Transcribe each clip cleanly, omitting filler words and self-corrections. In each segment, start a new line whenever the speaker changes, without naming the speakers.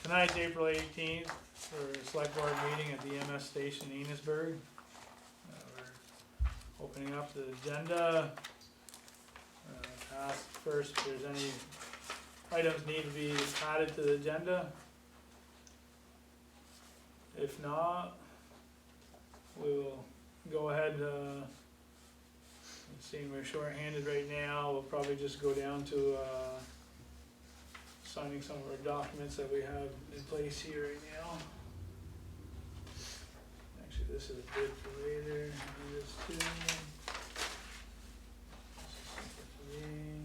Tonight's April 18th for a select board meeting at the MS station in Enosburgh. We're opening up the agenda. Ask first if there's any items need to be added to the agenda. If not, we'll go ahead, seeing we're short-handed right now, we'll probably just go down to signing some of our documents that we have in place here right now. Actually, this is a bid for later. Do this too. This is something for me.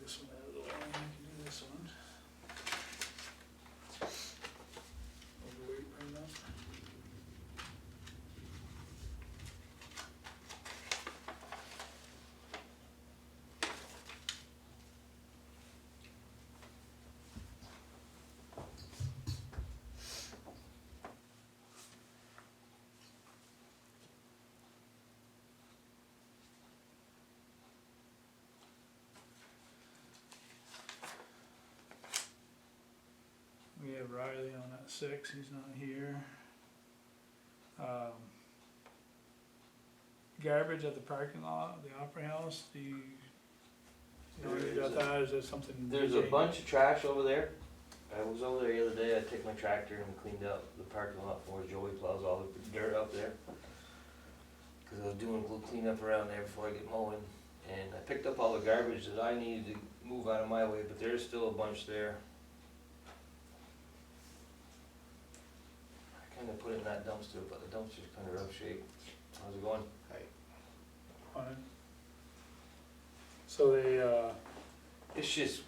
This one out of the way, I can do this one. Overweight right now. We have Riley on at 6, he's not here. Garbage at the parking lot of the Opera House, do you know anything about that, or is that something?
There's a bunch of trash over there. I was over there the other day, I took my tractor and cleaned out the parking lot for Joey plows all the dirt up there. Cause I was doing a little cleanup around there before I get mowing, and I picked up all the garbage that I needed to move out of my way, but there's still a bunch there. Kinda put it in that dumpster, but the dumpster's kinda rough shape. How's it going?
Fine. So they,
It's just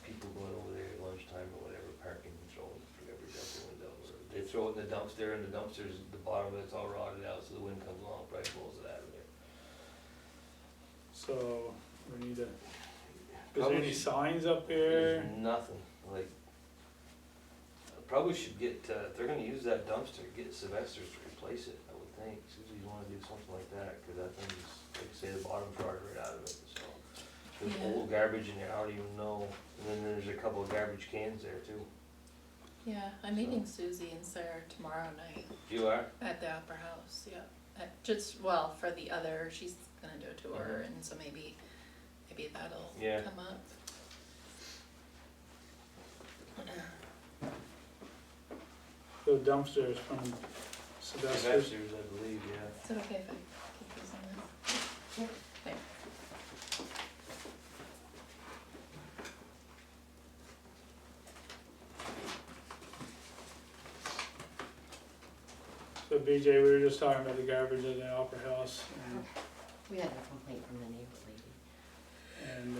people going over there at lunchtime or whatever, parking and throwing garbage out the window. Or they throw it in the dumpster, and the dumpster's, the bottom of it's all rotted out, so the wind comes along, probably pulls it out of there.
so we need to, is there any signs up there?
There's nothing, like, probably should get, if they're gonna use that dumpster, get Sylvester's to replace it, I would think. Susie'd wanna do something like that, cause that thing is, like say, the bottom's rotted right out of it, so. There's
Yeah.
old garbage in there, I don't even know, and then there's a couple of garbage cans there too.
Yeah, I'm meeting Susie and Sarah tomorrow night
You are?
at the Opera House, yeah. Just, well, for the other, she's gonna do a tour, and so maybe that'll
Yeah.
come up.
The dumpsters from Sylvester's.
Sylvester's, I believe, yeah.
Is it okay if I keep these on this?
Yep.
Okay.
So BJ, we were just talking about the garbage at the Opera House,
We had a complaint from the neighbor lady.
and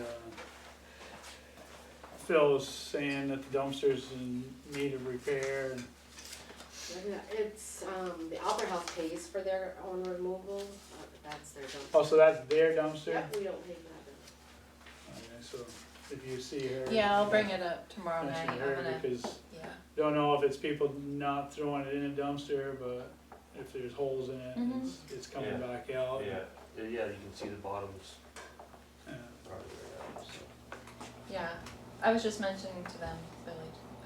Phil was saying that the dumpster's in need of repair, and
It's, the Opera House pays for their own removal, that's their dumpster.
oh, so that's their dumpster?
Yep, we don't pay for that.
Okay, so if you see her.
Yeah, I'll bring it up tomorrow night,
mention
I'm
her,
gonna,
because
yeah.
don't know if it's people not throwing it in a dumpster, but if there's holes in it, it's coming
Yeah.
back out.
Yeah, yeah, you can see the bottoms
Yeah.
rotted right out, so.
Yeah, I was just mentioning to them, Billy,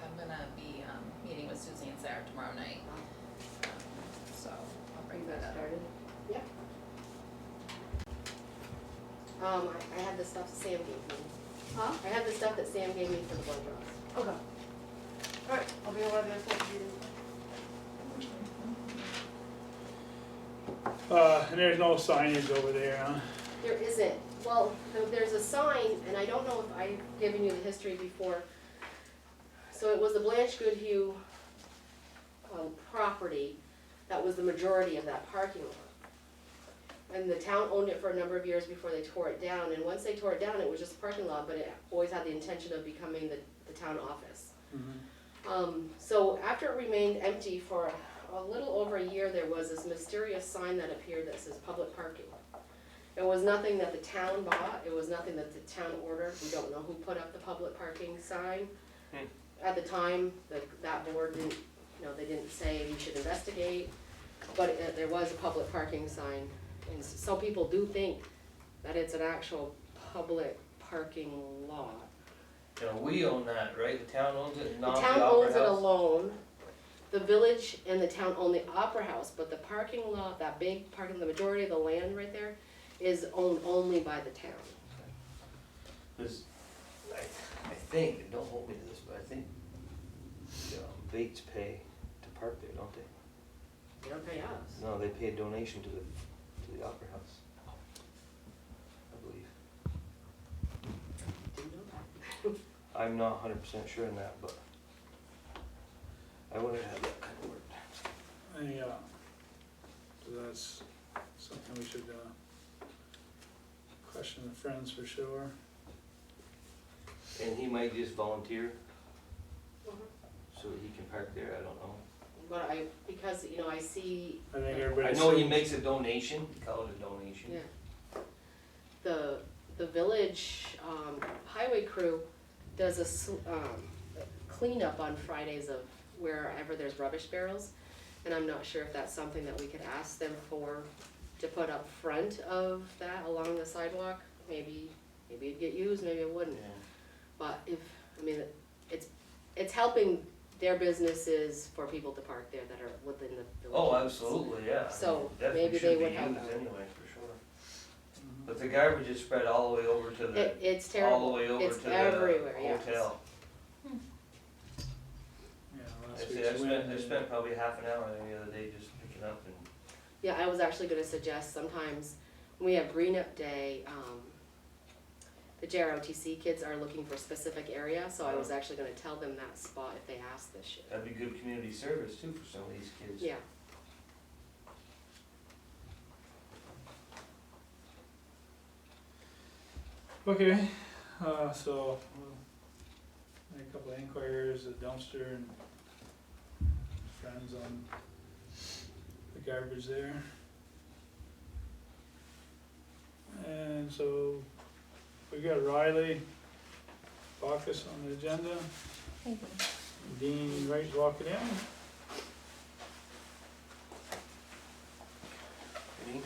I'm gonna be, meeting with Susie and Sarah tomorrow night. So I'll bring that up.
Started? Yep. I had the stuff Sam gave me.
Huh?
I had the stuff that Sam gave me for the blood draws.
Okay. Alright, I'll be over there for you.
And there's no signage over there, huh?
There isn't, Well, there's a sign, and I don't know if I've given you the history before. So it was the Blanche Goodhue property that was the majority of that parking lot. And the town owned it for a number of years before they tore it down, and once they tore it down, it was just a parking lot, but it always had the intention of becoming the town office. So after it remained empty for a little over a year, there was this mysterious sign that appeared that says public parking. It was nothing that the town bought, it was nothing that the town ordered, we don't know who put up the public parking sign. At the time, that board didn't, they didn't say we should investigate, but there was a public parking sign. And so people do think that it's an actual public parking lot.
Now, we own that, right? The town owns it,
The
not the
town
Opera
owns it
House?
alone, the village and the town own the Opera House, but the parking lot, that big parking, the majority of the land right there is owned only by the town.
Cause I think, and don't hold me to this, but I think, Bates pay to park there, don't they?
They don't pay us.
No, they pay a donation to the Opera House, I believe.
Didn't know that.
I'm not 100% sure on that, but I wonder how that kind of worked.
Yeah, so that's something we should, question the friends for sure.
And he might just volunteer
Mhm.
so he can park there, I don't know.
But because, I see,
I think everybody.
I know he makes a donation, he called it a donation.
yeah. The village, highway crew does a cleanup on Fridays of wherever there's rubbish barrels. And I'm not sure if that's something that we could ask them to put up front of that along the sidewalk. Maybe it'd get used, maybe it wouldn't.
Yeah.
But it's helping their businesses for people to park there that are within the village.
Oh, absolutely, yeah.
So,
Definitely
maybe
should
they
be
would help
used
out.
anyway, for sure.
Mhm.
But the garbage is spread all the way over to the,
It's
all
terrible.
the way over
It's
to the
everywhere, yes.
hotel.
Yeah,
I
last
say,
week's
I
wind.
spent probably half an hour there the other day just picking up and,
Yeah, I was actually gonna suggest sometimes when we have Green Up Day, the JROTC kids are looking for a specific area, so I was actually gonna tell them that spot if they ask this year.
that'd be good community service too for some of these kids.
Yeah,
Okay, so we'll make a couple of inquiries at dumpster and friends on the garbage there. And so we got Riley Bacchus on the agenda,
Thank you.
Dean Wright walking in.
Dean?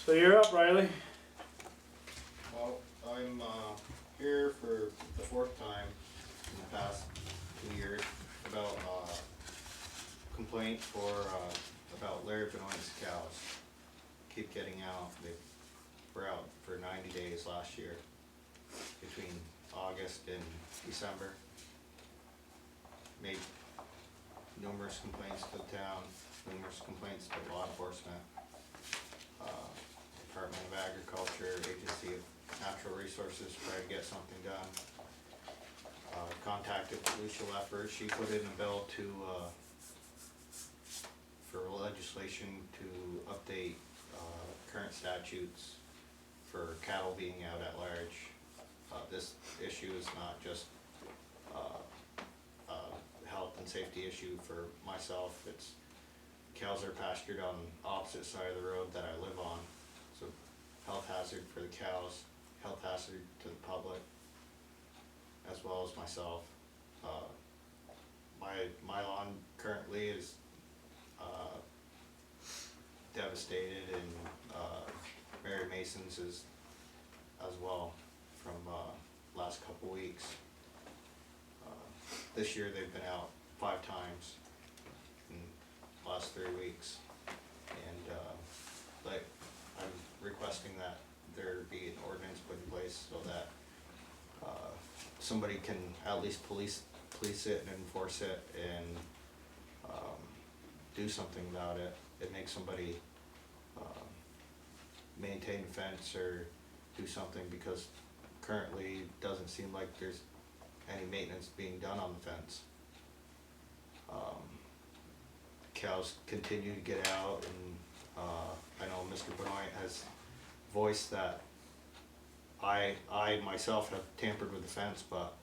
So you're up, Riley.
Well, I'm here for the fourth time in the past 2 years about complaint about Larry Benoit's cows. Keep getting out. They were out for 90 days last year, between August and December. Made numerous complaints to the town, numerous complaints to law enforcement. Department of Agriculture, Agency of Natural Resources, try to get something done. Contacted Lucia Leffers, she put in a bill for legislation to update current statutes for cattle being out at large. This issue is not just a health and safety issue for myself, it's cows are pastured on the opposite side of the road that I live on. So health hazard for the cows, health hazard to the public, as well as myself. My lawn currently is devastated, and Mary Mason's is as well from last couple weeks. This year they've been out 5 times in the last 3 weeks, and like I'm requesting that there be an ordinance put in place so that, somebody can at least police it and enforce it and, do something about it. It makes somebody, maintain the fence or do something, because currently it doesn't seem like there's any maintenance being done on the fence. Cows continue to get out, and I know Mr. Benoit has voiced that I myself have tampered with the fence, but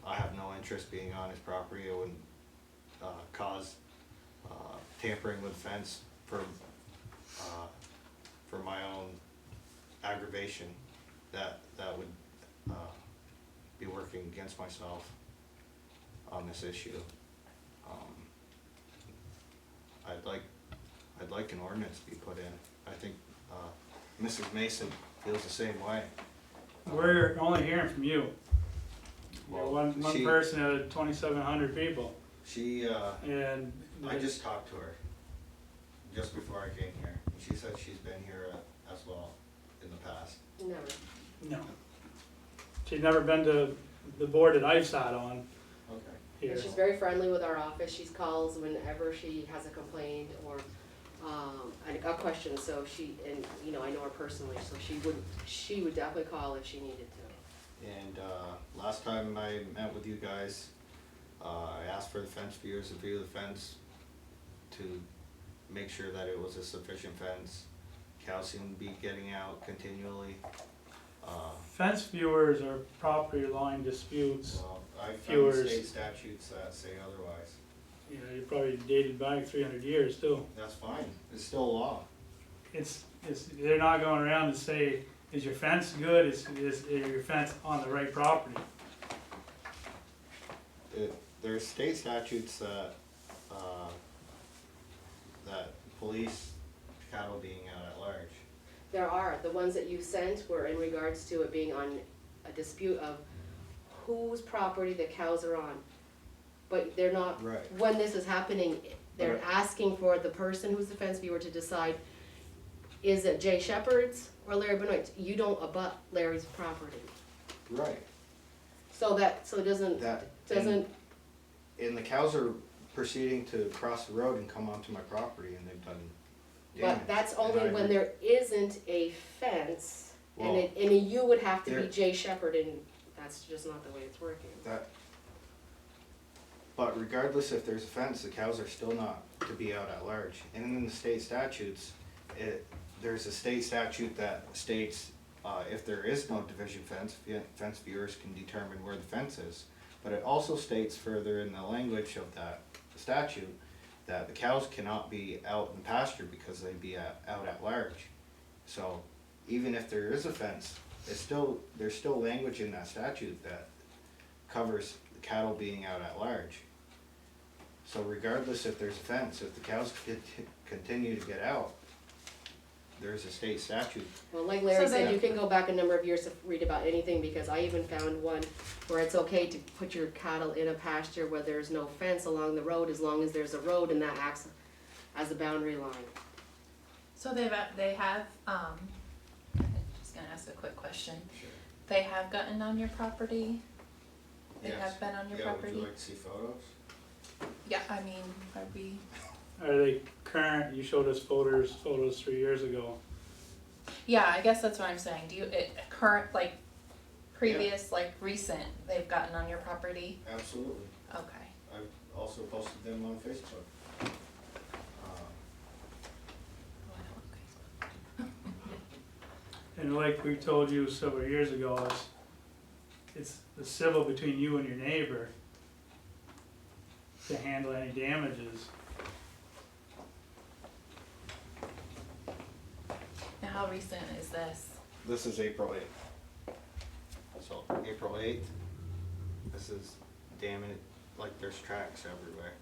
I have no interest being on his property. I wouldn't cause tampering with the fence for my own aggravation. That would be working against myself on this issue. I'd like an ordinance to be put in. I think Mrs. Mason feels the same way.
We're only hearing from you. You're
Well,
one
she-
person out of 2,700 people,
She,
and
I just talked to her just before I came here. And she said she's been here as well in the past.
Never.
no. She's never been to the board that I've sat on
Okay.
here.
And she's very friendly with our office. She calls whenever she has a complaint or a question. So she, and you know, I know her personally, so she would definitely call if she needed to.
And last time I met with you guys, I asked for the fence viewers to view the fence to make sure that it was a sufficient fence. Cows seem to be getting out continually.
Fence viewers are property line disputes.
Well, I found
Viewers.
state statutes that say otherwise.
You know, you're probably dated back 300 years too.
That's fine, it's still law.
They're not going around to say, is your fence good, is your fence on the right property?
There's state statutes that, that police cattle being out at large.
There are, the ones that you sent were in regards to it being on a dispute of whose property the cows are on. But they're not,
Right.
when this is happening, they're
Right.
asking for the person who's the fence viewer to decide, is it Jay Shepherd's or Larry Benoit's? You don't abut Larry's property.
Right.
So it doesn't,
And the cows are proceeding to cross the road and come onto my property, and they've done damage.
but that's
And
only
I-
when there isn't a fence, and
Well,
and you would have to be
there-
Jay Shepherd, and that's just not the way it's working.
But regardless if there's a fence, the cows are still not to be out at large. And in the state statutes, there's a state statute that states, if there is no division fence, fence viewers can determine where the fence is. But it also states further in the language of that statute that the cows cannot be out in pasture because they'd be out at large. So even if there is a fence, there's still language in that statute that covers the cattle being out at large. So regardless if there's a fence, if the cows continue to get out, there's a state statute.
Well, like Larry
So
said,
they-
you can go back a number of years to read about anything, because I even found one where it's okay to put your cattle in a pasture where there's no fence along the road, as long as there's a road and that acts as a boundary line.
So they have, I'm just gonna ask a quick question.
Sure.
They have gotten on your property? They
Yes.
have been on your
Yeah, would
property?
you like to see photos?
Yeah, I mean, are we,
Are they current? You showed us photos 3 years ago.
yeah, I guess that's what I'm saying. Do you, current, like, previous, like, recent, they've gotten on your property?
Absolutely.
Okay.
I've also posted them on Facebook.
And like we told you several years ago, it's the civil between you and your neighbor to handle any damages.
Now, how recent is this?
This is April 8th. So, April 8th, this is damage, like there's tracks everywhere.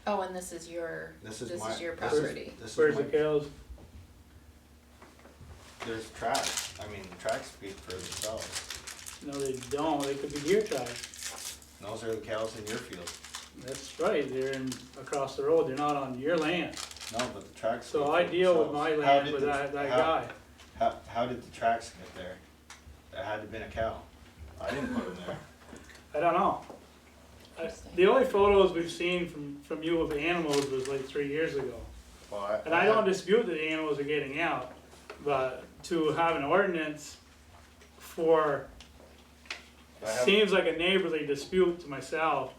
Oh, and this is your,
This
this
is my.
is your
this is-
property?
This is
Where's the
my,
cows?
there's tracks, I mean, the tracks speak for themselves.
No, they don't. They could be deer tracks.
Those are the cows in your field.
That's right. They're across the road. They're not on your land.
No, but the tracks.
So
speak
I
for
deal with
themselves.
my
How
land
did
with
the-
that
how-
guy.
how did the tracks get there? There had to have been a cow. I didn't put them there.
I don't know. The only photos we've seen from you of animals was like 3 years ago.
Well,
And I don't dispute that the animals are getting out, but to have an ordinance for,
I have-
seems like a neighborly dispute to myself.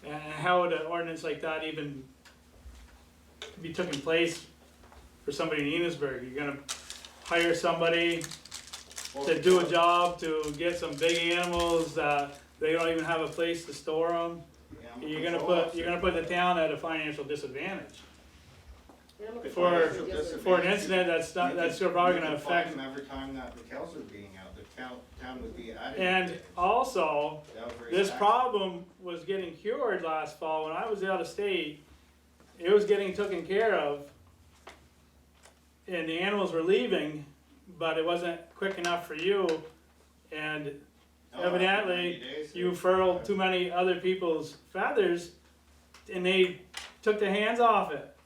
And how would an ordinance like that even be taking place for somebody in Enosburgh? You're gonna hire somebody to do a job to get some big animals that they don't even have a place to store them.
Animal
You're
control
gonna put the town at a financial disadvantage.
Animal
For-
control is
for
different.
For an incident that's not, that's probably gonna
You could fine
affect.
them every time that the cows are being out, the town would be adding.
And also,
That would raise
this
taxes.
problem was getting cured last fall when I was out of state. It was getting taken care of. And the animals were leaving, but it wasn't quick enough for you. And
No,
evidently,
90 days,
you furled too many other people's feathers and they took their hands off it.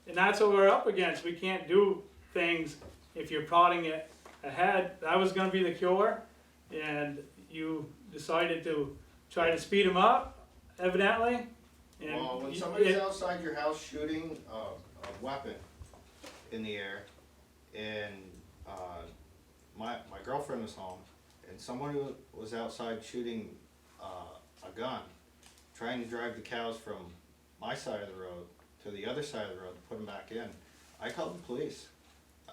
And that's what we're up against. We can't do things if you're prodding it ahead. That was gonna be the cure, and you decided to try to speed them up, evidently. And
Well, when
you-
somebody's outside your house shooting a weapon in the air, and my girlfriend was home, and someone who was outside shooting a gun, trying to drive the cows from my side of the road to the other side of the road to put them back in, I called the police.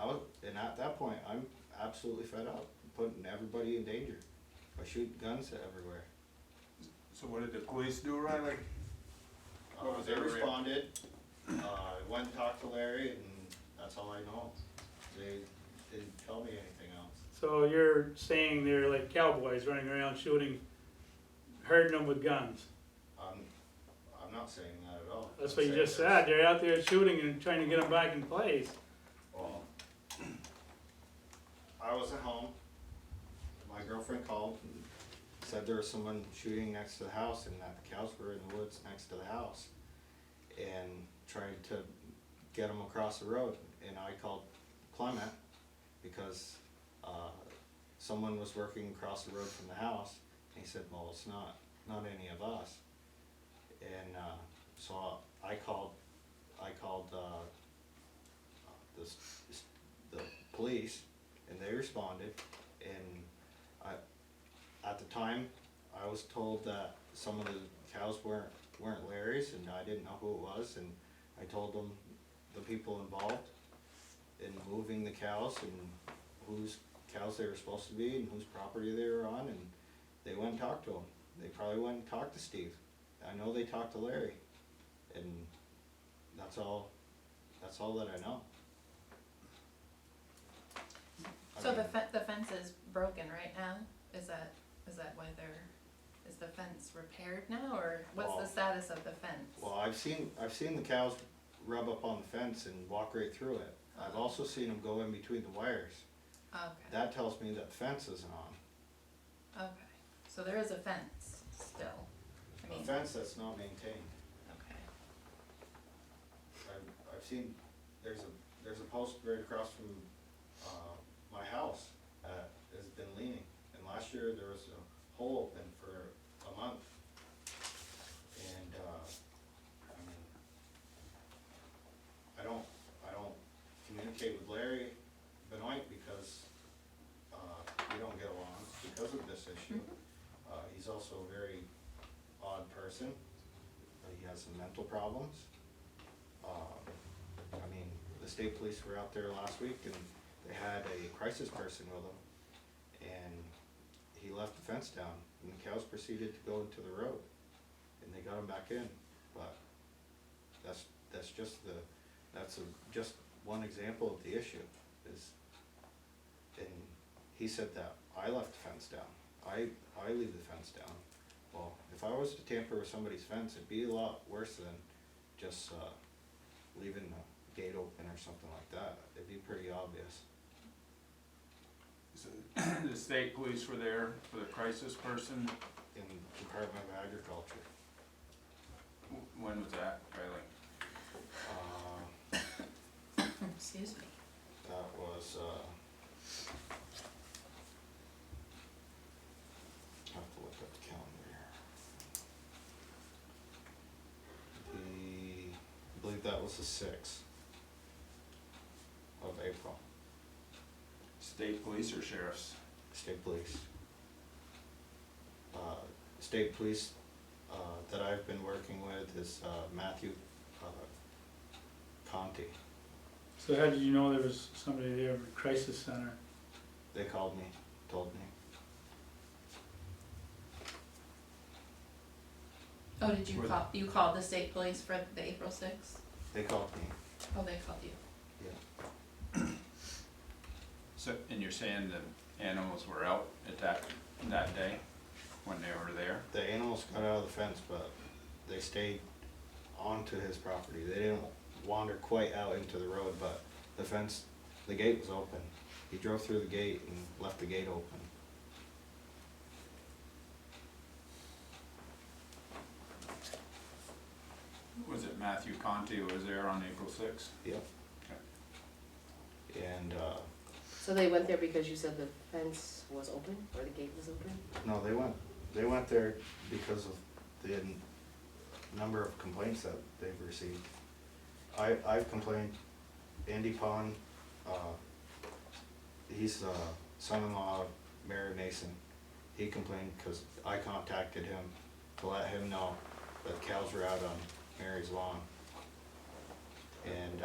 And at that point, I'm absolutely fed up, putting everybody in danger by shooting guns everywhere.
So what did the police do, Riley? What was
They
their
responded, went and talked to Larry, and that's all I know. They didn't tell me anything else.
So you're saying they're like cowboys running around shooting, herding them with guns.
I'm not saying that at all.
That's
I'm
what you
saying
just said. They're out there shooting and trying to get them back in place.
Well, I wasn't home. My girlfriend called and said there was someone shooting next to the house and that the cows were in the woods next to the house. And tried to get them across the road. And I called Clement because someone was working across the road from the house. And he said, well, it's not any of us. And so I called the police, and they responded. And at the time, I was told that some of the cows weren't Larry's, and I didn't know who it was. And I told them the people involved in moving the cows and whose cows they were supposed to be and whose property they were on, and they went and talked to them. They probably went and talked to Steve. I know they talked to Larry, and that's all that I know. I
So
mean,
the fence is broken right now? Is that why is the fence repaired now, or what's the
Well-
status of the fence?
Well, I've seen the cows rub up on the fence and walk right through it. I've also seen them go in between the wires.
Okay,
That tells me that the fence isn't on.
okay, so there is a fence still, I
A
mean,
fence that's not maintained.
okay,
I've seen, there's a post right across from, my house that has been leaning, and last year there was a hole open for a month. And, I mean, I don't communicate with Larry Benoit because, we don't get along because of this issue. He's also a very odd person. He has some mental problems. I mean, the state police were out there last week and they had a crisis person with them. And he left the fence down and the cows proceeded to go into the road. And they got him back in, but that's just just one example of the issue is, and he said that I left the fence down. I leave the fence down. Well, if I was to tamper with somebody's fence, it'd be a lot worse than just leaving the gate open or something like that. It'd be pretty obvious.
So, the state police were there for the crisis person.
In Department of Agriculture.
When was that, Riley?
Uh,
excuse me.
that was was, have to look up the calendar here. I believe that was the 6th of April,
State police or sheriffs?
state police. State police, that I've been working with is, Matthew, Conti.
So how did you know there was somebody there at the crisis center?
They called me, told me.
Oh, did you
With-
call, you called the state police for the April 6th?
They called me,
Oh, they called you.
yeah.
So, and you're saying the animals were out at that day when they were there?
The animals got out of the fence, but they stayed onto his property. They didn't wander quite out into the road, but the fence, the gate was open. He drove through the gate and left the gate open.
Was it Matthew Conti who was there on April 6th?
Yep. And,
So they went there because you said the fence was open, or the gate was open?
no, they went there because of the number of complaints that they've received. I've complained, Andy Pond, he's the son-in-law of Mary Mason. He complained because I contacted him to let him know that cows were out on Mary's lawn. And,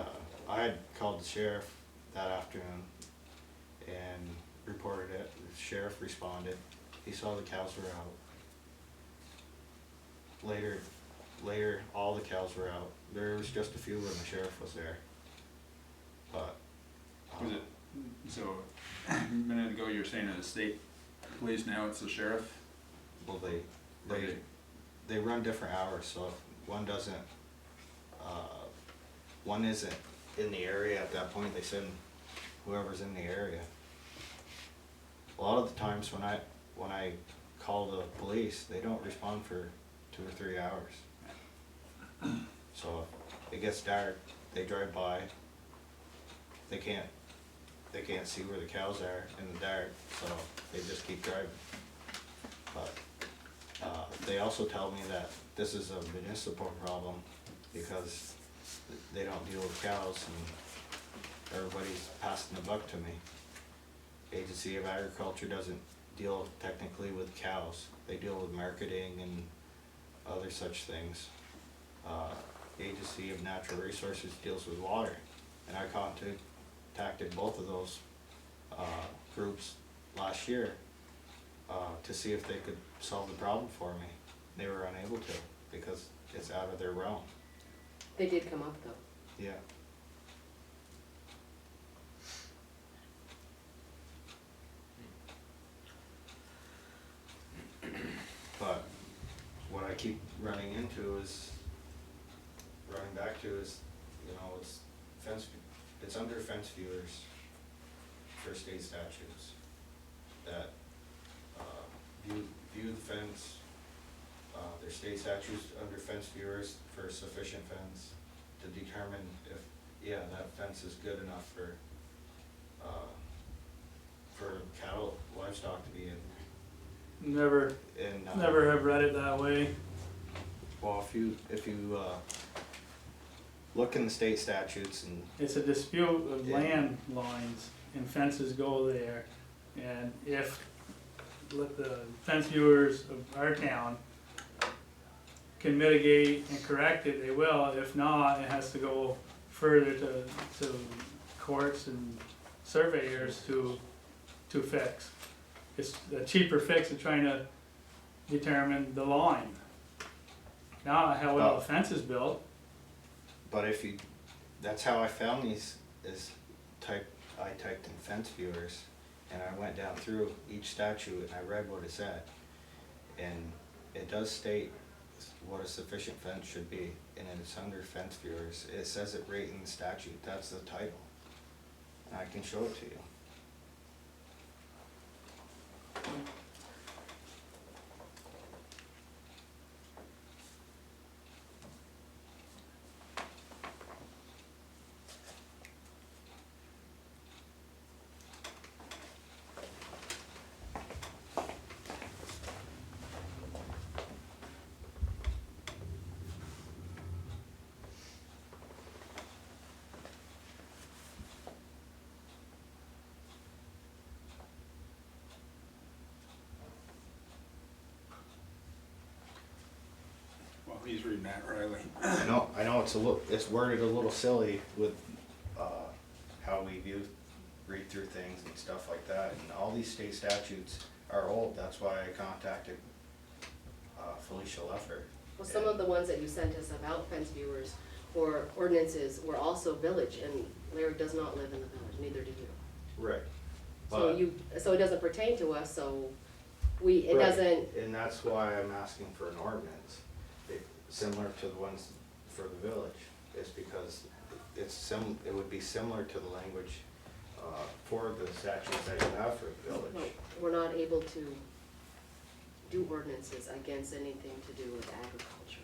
I had called the sheriff that afternoon and reported it. The sheriff responded. He saw the cows were out. Later, all the cows were out. There was just a few when the sheriff was there. But,
Was it, so, a minute ago you were saying that the state police, now it's the sheriff?
well,
Okay.
they run different hours, so if one doesn't, one isn't in the area at that point, they send whoever's in the area. A lot of the times when I call the police, they don't respond for 2 or 3 hours. So if it gets dark, they drive by, they can't see where the cows are in the dark, so they just keep driving. But, they also tell me that this is a municipal problem because they don't deal with cows and everybody's passing the buck to me. Agency of Agriculture doesn't deal technically with cows, they deal with marketing and other such things. Agency of Natural Resources deals with water, and I contacted both of those groups last year to see if they could solve the problem for me. They were unable to because it's out of their realm.
They did come up though.
Yeah. But what I keep running back to is, you know, it's under fence viewers for state statutes that view the fence. There's state statutes under fence viewers for sufficient fence to determine if, yeah, that fence is good enough for cattle, livestock to be in.
Never have read it that way.
Well, if you look in the state statutes and,
It's a dispute of
Yeah.
land lines and fences go there. And if the fence viewers of our town can mitigate and correct it, they will. If not, it has to go further to courts and surveyors to fix. It's a cheaper fix of trying to determine the line. Not how well the fence is built.
but if you, that's how I found these, I typed in fence viewers, and I went down through each statute and I read what it said. And it does state what a sufficient fence should be, and it's under fence viewers. It says it right in the statute, that's the title. And I can show it to you.
he's reading that, Riley.
I know it's worded a little silly with, how we read through things and stuff like that, and all these state statutes are old, that's why I contacted, Felicia Leffer.
Well, some of the ones that you sent us about fence viewers or ordinances were also village, and Larry does not live in the village, neither do you.
Right.
So it doesn't pertain to us, so it
Right.
doesn't,
And that's why I'm asking for an ordinance, similar to the ones for the village, is because it would be similar to the language, for the statutes that you have for the
no,
village.
we're not able to do ordinances against anything to do with agriculture.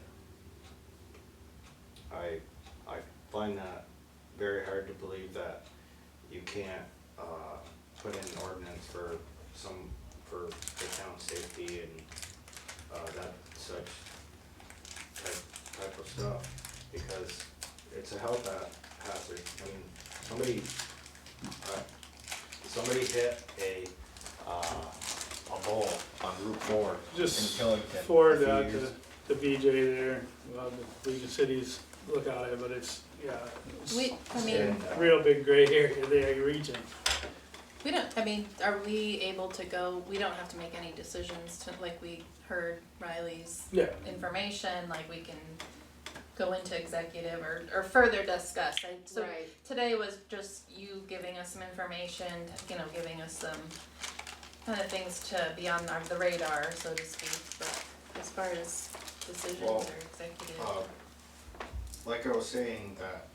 I find that very hard to believe that you can't, put in an ordinance for the town safety and, that such type of stuff, because it's a health hazard. I mean, somebody hit a bull on Route 4 in
Just
Killington.
forward
a few
that
years.
to BJ there, well, the League of Cities look at it, but it's, yeah, it's
And,
real big gray area there region.
We don't, I mean, are we able to go, we don't have to make any decisions to, like we heard Riley's
Yeah,
information, like we can go into executive or further discuss. So
Right.
today was just you giving us some information, giving us some kind of things to be on the radar, so to speak, but as far as decisions
Well,
or executive.
like I was saying, that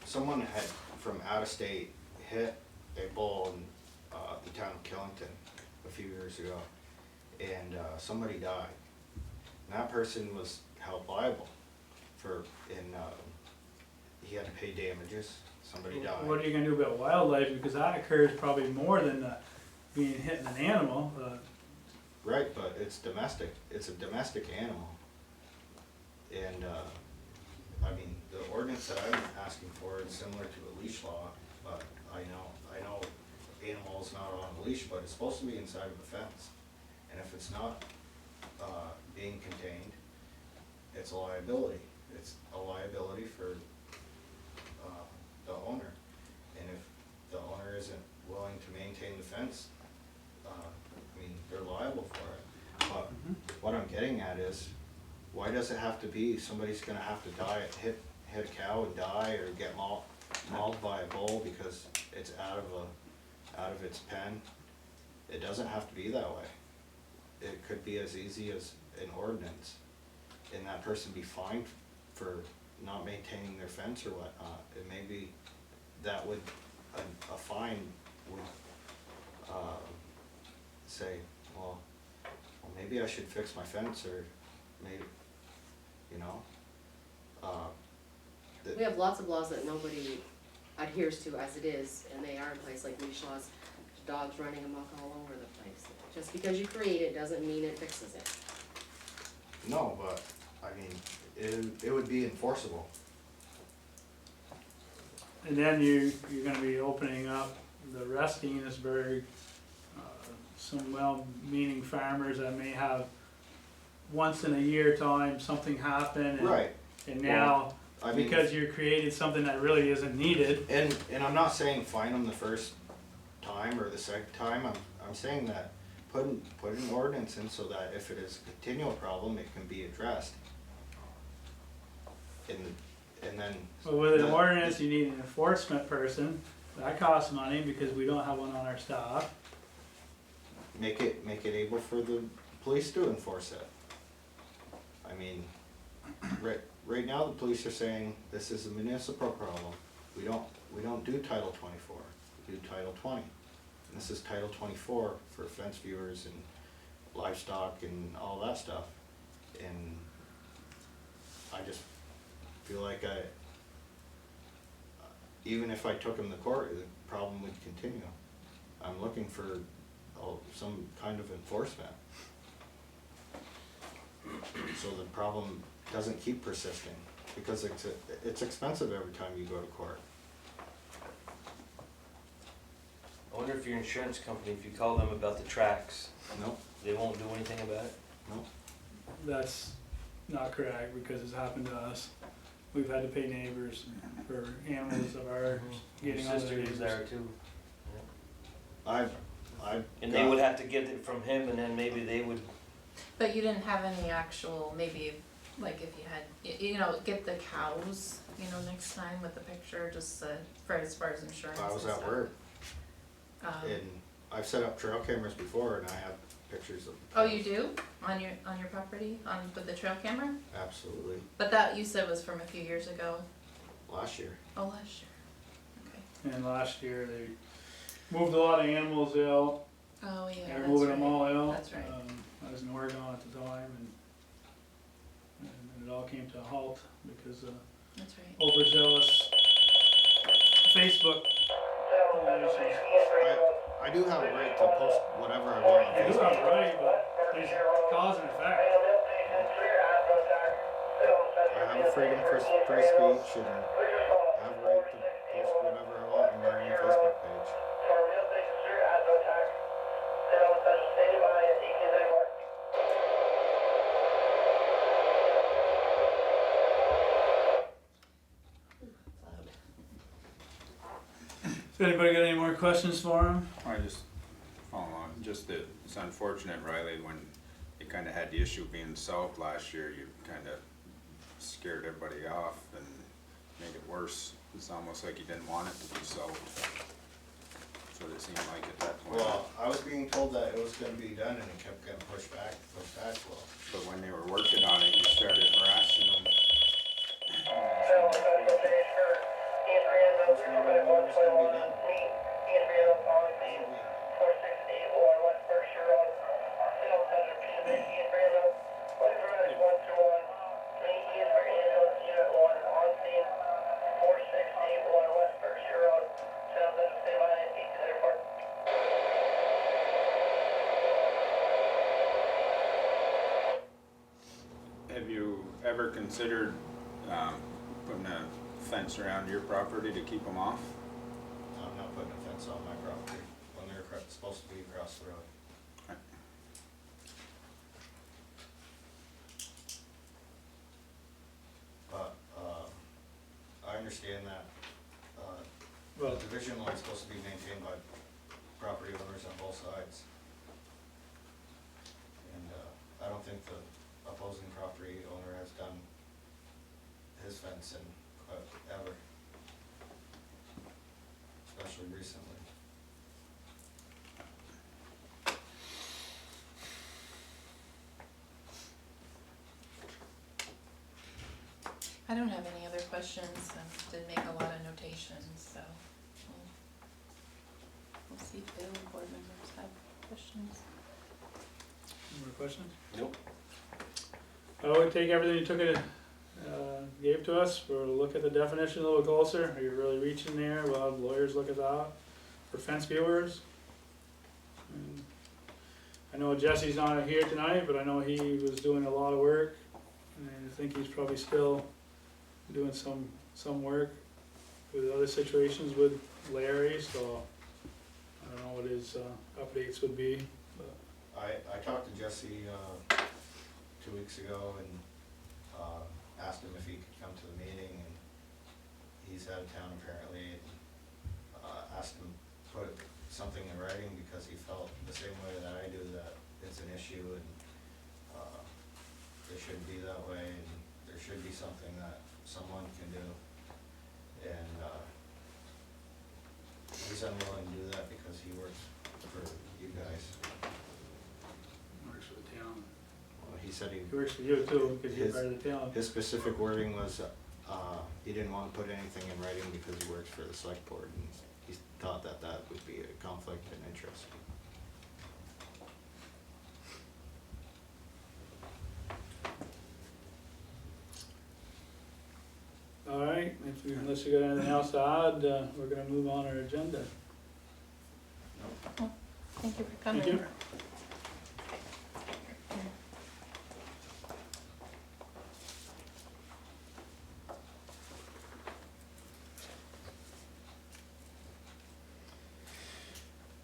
someone had from out of state hit a bull in the town of Killington a few years ago, and somebody died. And that person was held liable he had to pay damages. Somebody died.
what are you gonna do about wildlife, because that occurs probably more than being hitting an animal,
Right, but it's domestic. It's a domestic animal. And, I mean, the ordinance that I'm asking for is similar to a leash law, but I know animal's not on a leash, but it's supposed to be inside of a fence. And if it's not, being contained, it's a liability. It's a liability for, the owner. And if the owner isn't willing to maintain the fence, I mean, they're liable for it. But what I'm getting at is, why does it have to be somebody's gonna have to die, hit a cow and die, or get mauled by a bull because it's out of its pen? It doesn't have to be that way. It could be as easy as an ordinance, and that person be fined for not maintaining their fence or whatnot. It may be that would, a fine would, say, well, maybe I should fix my fence, or maybe,
We have lots of laws that nobody adheres to as it is, and they are in place, like leash laws, dogs running amok all over the place. Just because you create it doesn't mean it fixes it.
no, but, I mean, it would be enforceable.
and then you're gonna be opening up the rest of Enosburgh, some well-meaning farmers that may have once in a year time something happen, and,
Right,
and now,
I mean,
because you created something that really isn't needed,
and I'm not saying fine them the first time or the second time, I'm saying that put an ordinance in so that if it is a continual problem, it can be addressed. And then.
but with an
the-
ordinance, you need an enforcement person, that costs money because we don't have one on our staff.
Make it able for the police to enforce it. I mean, right now, the police are saying this is a municipal problem. We don't do Title 24, we do Title 20. And this is Title 24 for fence viewers and livestock and all that stuff. And I just feel like even if I took him to court, the problem would continue. I'm looking for some kind of enforcement, so the problem doesn't keep persisting, because it's expensive every time you go to court.
I wonder if your insurance company, if you call them about the tracks,
No,
they won't do anything about it?
no.
That's not correct, because it's happened to us. We've had to pay neighbors for animals of ours getting
My
on
sister
their
was
neighbors.
there too.
I've
And they would have to get it from him and then maybe they would,
But you didn't have any actual, maybe, like if you had, you know, get the cows, you know, next time with the picture, just for as far as insurance
I was
and
at
stuff.
work,
Um,
and I've set up trail cameras before, and I have pictures of.
Oh, you do? On your property, with the trail camera?
Absolutely,
But that you said was from a few years ago.
last year.
Oh, last year. Okay.
And last year, they moved a lot of animals out.
Oh, yeah,
They
that's
were moving them
right.
all out.
That's right.
I was in Oregon at the time, and it all came to a halt because of
That's right.
overzealous Facebook.
I do have a right to post whatever I want on
You do
Facebook.
have right, but there's cause and effect.
I have a freedom for free speech, and I have a right to post whatever I want on my own Facebook page.
Has anybody got any more questions for him?
I just follow on, just that it's unfortunate, Riley, when you kinda had the issue being south last year, you kinda scared everybody off and made it worse. It's almost like you didn't want it to be south. That's what it seemed like at that point.
Well, I was being told that it was gonna be done, and it kept getting pushed back. Well,
But when they were working on it, you started harassing them.
I was wondering when it was gonna be done.
Have you ever considered, putting a fence around your property to keep them off?
I'm not putting a fence on my property when they're supposed to be across the road. But, I understand that,
Well,
the division line's supposed to be maintained by property owners on both sides. And, I don't think the opposing property owner has done his fencing ever, especially recently.
I don't have any other questions. I did make a lot of notations, so we'll see if the other board members have questions.
any more questions?
nope.
Oh, we take everything you took it, gave to us, we'll look at the definition a little closer. Are you really reaching there? We'll have lawyers look at that for fence viewers. And I know Jesse's not here tonight, but I know he was doing a lot of work, and I think he's probably still doing some work with other situations with Larry, so I don't know what his updates would be, but
I talked to Jesse, 2 weeks ago and, asked him if he could come to the meeting, and he's out of town apparently, and, asked him to put something in writing because he felt the same way that I do, that it's an issue and, it shouldn't be that way, and there should be something that someone can do. And, he's unwilling to do that because he works for you guys.
works for the town.
Well, he said
He works for you too, because you're part of the town.
his specific wording was, he didn't want to put anything in writing because he works for the select board, and he thought that that would be a conflict of interest.
All right, unless you got anything else to add, we're gonna move on our agenda.
Thank you for coming.
Thank you.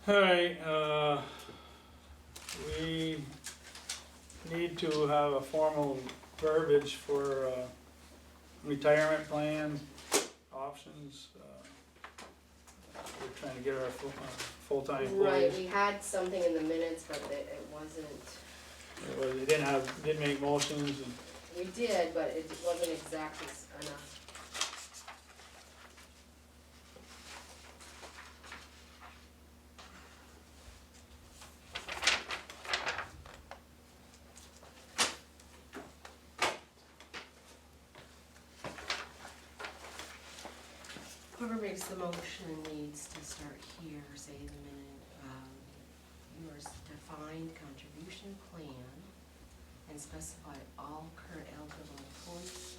All right, we need to have a formal verbiage for, retirement plan, options, we're trying to get our full-time
Right,
employees.
we had something in the minutes, but it wasn't,
They didn't make motions, and
we did, but it wasn't exactly enough.
Whoever makes the motion needs to start here, say the minute, yours defined contribution plan and specify all current eligible employees,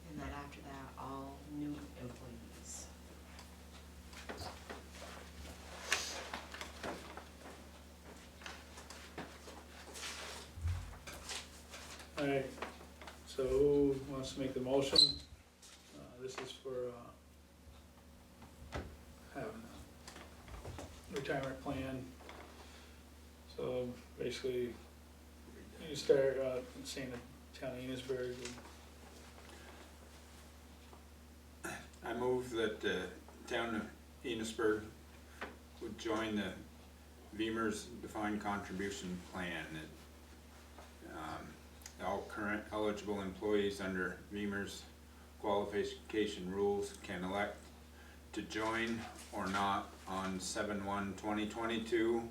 and that after that, all new employees.
alright, so who wants to make the motion? This is for, having a retirement plan. So basically, you start, saying the town of Enosburgh,
I move that the town of Enosburgh would join the VEMR's defined contribution plan. That all current eligible employees under VEMR's qualification rules can elect to join or not on 7/1/2022,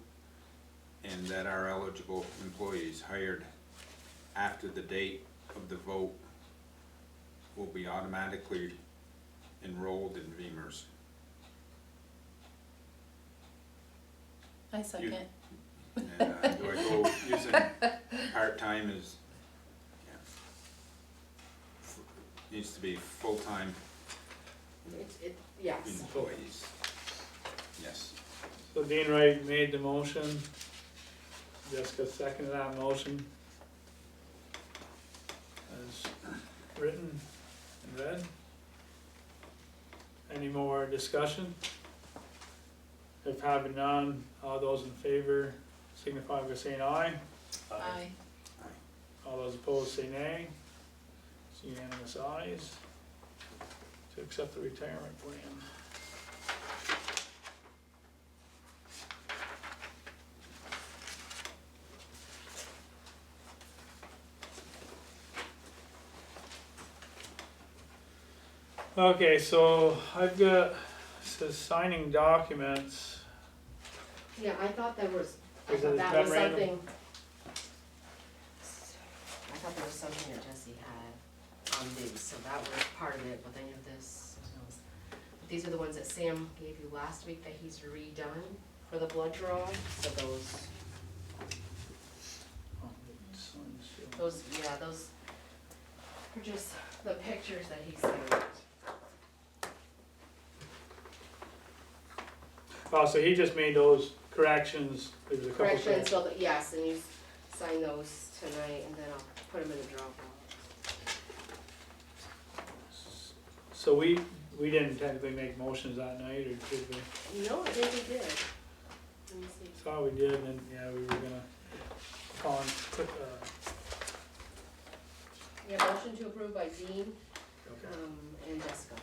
and that our eligible employees hired after the date of the vote will be automatically enrolled in VEMR's.
I second.
And do I go using part-time as, needs to be full-time
Yes.
employees? Yes.
so Dean Wright made the motion. Jessica seconded that motion. As written and read. Any more discussion? If having none, all those in favor signify by saying aye.
Aye.
All those opposed say nay. It's unanimous ayes to accept the retirement plan. Okay, so I've got, it says signing documents.
Yeah, I thought that was, I
Is it
thought that was
memorandum?
something,
I thought there was something that Jesse had on these, so that was part of it, but then you have this, something else. But these are the ones that Sam gave you last week that he's redone for the blood draw, so
Oh, it signs here.
those are just the pictures that he sent.
Oh, so he just made those corrections, there was a couple
corrections,
corrections.
so that, yes, and you sign those tonight, and then I'll put them in the Dropbox.
So we didn't technically make motions that night, or did we?
No, I think we did. Let me see.
Thought we did, and then, yeah, we were gonna call and put,
We have motion to approve by Dean,
okay.
and Jessica.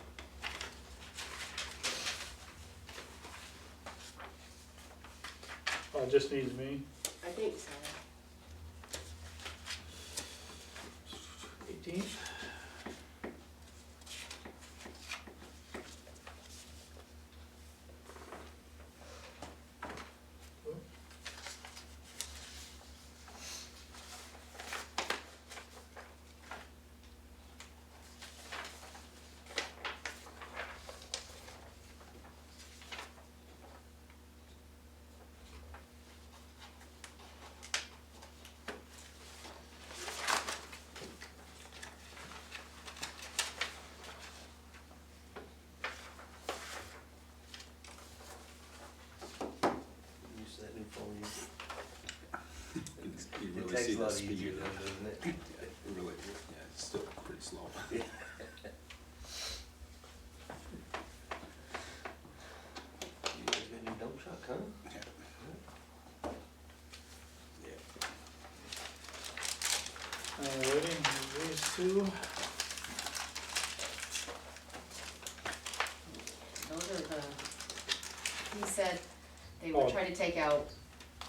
Oh, it just needs me.
I think so.
18th.
Use that new phone,
You
it
really
takes
see
a
the
lot
speed
easier
of
though,
it.
doesn't it?
It really, yeah, it's still pretty slow.
You guys got a new dump truck, huh?
Yeah.
Alrighty, these two.
Those are the, he said they were
Oh.
trying to take out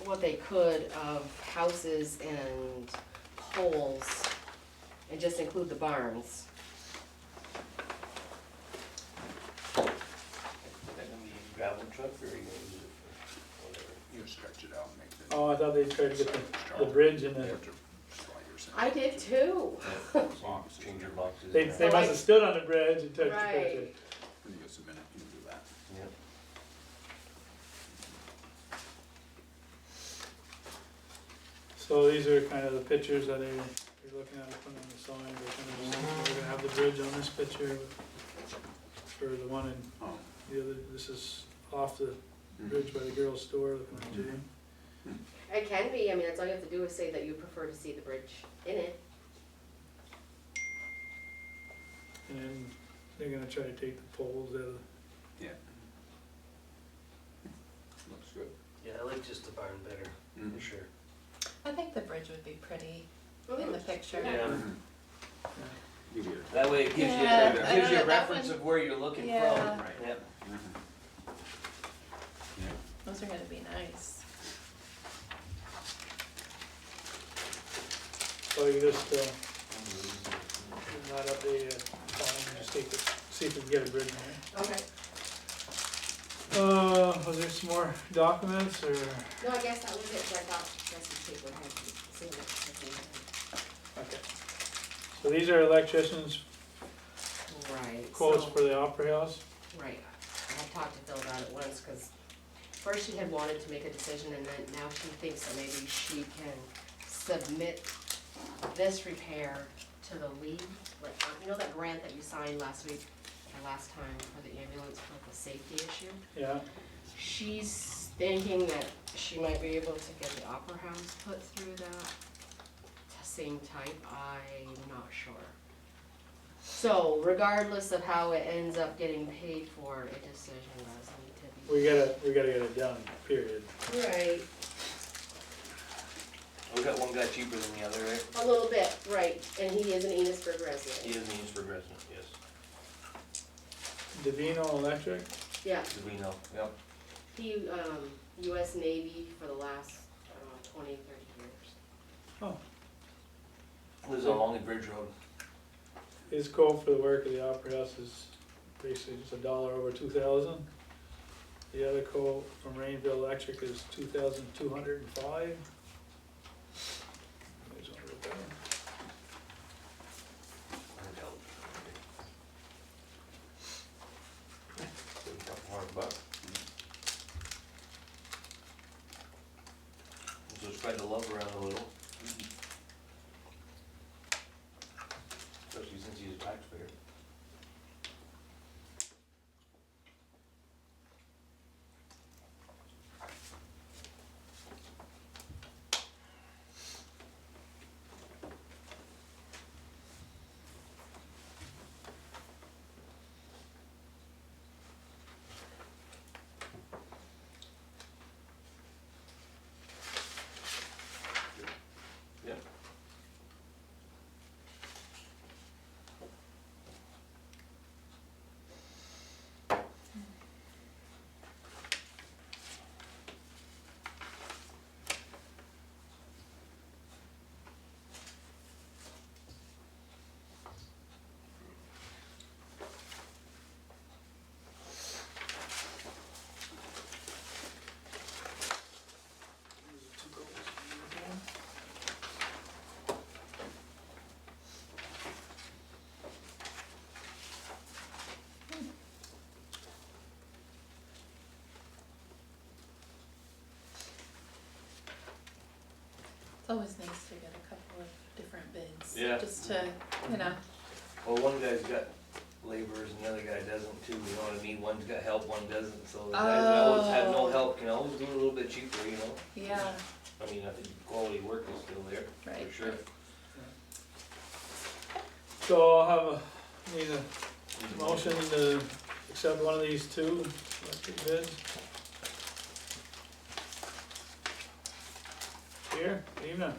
what they could of houses and poles and just include the barns.
Is that gonna be a gravel truck or are you gonna use it for whatever?
You stretch it out and make it.
Oh, I thought they tried to get the bridge in there.
I did too.
Boxes.
Change your boxes.
They
around.
must have stood on the bridge and touched the
Right.
picture.
When you get some minute, you can do that.
Yep.
So these are kind of the pictures that they're looking at, putting on the sign, we're gonna have the bridge on this picture for the one in,
Oh.
the other, this is off the bridge by the girls' store, looking at Jane.
It can be, I mean, that's all you have to do is say that you prefer to see the bridge in it.
And then they're gonna try to take the poles out of,
Yeah. Looks good.
Yeah, I like just the barn better,
Mhm.
for sure.
I think the bridge would be pretty
Well,
in the picture.
Yeah.
You get it.
That way it gives you,
Yeah,
it
I
gives
don't
you a
know, that
reference
one-
of where you're looking
Yeah.
from.
Right.
Yep.
Those are gonna be nice.
so you just, not update it, just take it, see if we can get a bridge in there.
Okay.
Was there some more documents, or,
No, I guess that was it, so I thought Jesse Tate would have the signature.
okay. So these are electricians'
Right.
quotes
so-
for the Opera House?
Right, I talked to Phil about it once, cause first she had wanted to make a decision, and then now she thinks that maybe she can submit this repair to the league, like, you know that grant that you signed last week, or last time for the ambulance for the safety issue?
Yeah,
She's thinking that she might be able to get the Opera House put through that same type, I'm not sure. So regardless of how it ends up getting paid for, a decision does need to be.
we gotta get it done, period.
Right,
We got one guy cheaper than the other, right?
a little bit, right, and he is an Enosburgh
He
resident.
is an Enosburgh resident, yes.
Davino Electric,
Yeah,
Cause we know, yep.
he, US Navy for the last, I don't know, 20, 30 years.
Lives on Lonely Bridge Road.
his quote for the work of the Opera House is basically just $1 over 2,000. The other quote from Rainville Electric is 2,205. There's one right there.
A couple $100. So spread the love around a little. Especially since he's a taxpayer. Yep.
It's always nice to get a couple of different bids.
Yeah.
Just to, you know,
Well, one guy's got laborers and the other guy doesn't too, you know what I mean? One's got help, one doesn't, so the guys that always have no
Oh.
help can always do it a little bit cheaper, you know?
yeah,
I mean, I think quality work is still there,
right.
for sure.
So I'll have need a motion to accept one of these two electric bids. Here, evening.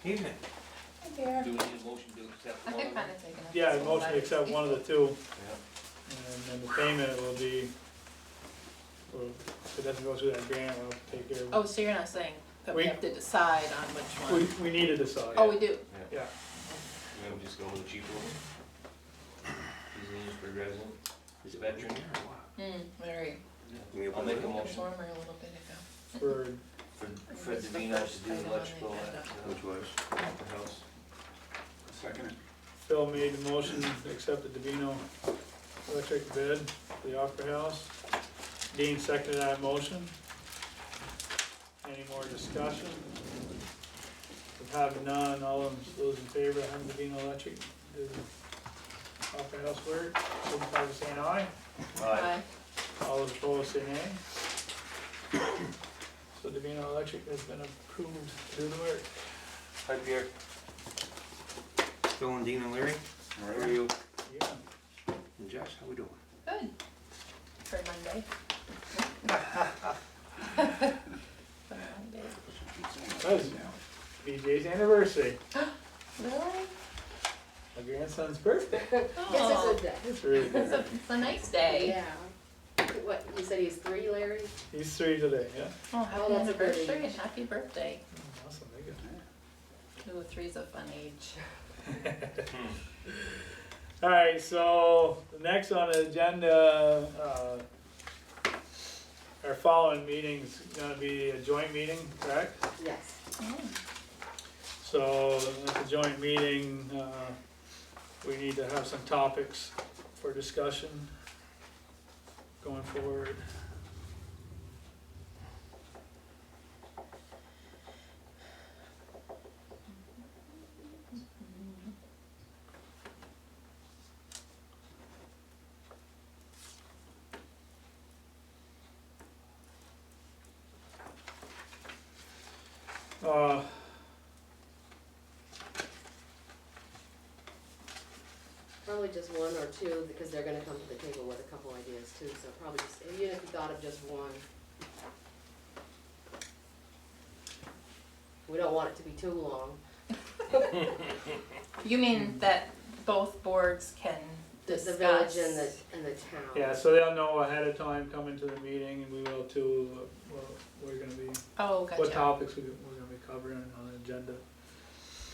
Evening.
Here.
Do we need a motion to accept
I
one
can
of
kinda
them?
take it.
Yeah, motion to accept one of the two,
Yeah.
and then the payment will be, well, if it doesn't go through that grant, we'll take care of it.
Oh, so you're not saying that we
We-
have to decide on which one?
We need to decide.
Oh, we do?
Yeah,
We would just go with the cheaper one. He's an Enosburgh resident, he's a veteran.
Very.
I'll make a
It was
motion
warmer a little bit ago.
for,
for
It's the
Davino
first
to do
item on the
electrical
agenda.
at
Which was?
the house.
Second it.
Phil made the motion to accept the Davino electric bid for the Opera House. Dean seconded that motion. Any more discussion? If having none, all of those in favor of having Davino Electric do the Opera House work, signify by saying aye.
Aye.
All those opposed say nay. So Davino Electric has been approved to do the work.
Hi Pierre.
Phil and Dean and Larry,
All
How
right.
are you?
Yeah.
and Jess, how we doing?
Good. For Monday. For Monday.
That was BJ's anniversary,
Really?
my grandson's birthday.
Yes,
Oh,
it's a day.
It's really
it's
good.
a nice day.
Yeah. What, you said he's 3, Larry?
He's 3 today, yeah.
Oh, happy
Oh, that's a good
anniversary and
age.
happy birthday.
Awesome, very good.
Ooh, 3's a fun age.
Alright, so the next on the agenda, our following meeting's gonna be a joint meeting, correct?
Yes.
So at the joint meeting, we need to have some topics for discussion going forward.
Probably just one or two, because they're gonna come to the table with a couple ideas too, so probably just, even if you thought of just one. We don't want it to be too long.
You mean that both boards can
The
discuss?
village and the town.
Yeah, so they'll know ahead of time coming to the meeting, and we will too, what we're gonna be,
Oh,
what
gotcha.
topics we're gonna be covering on the agenda.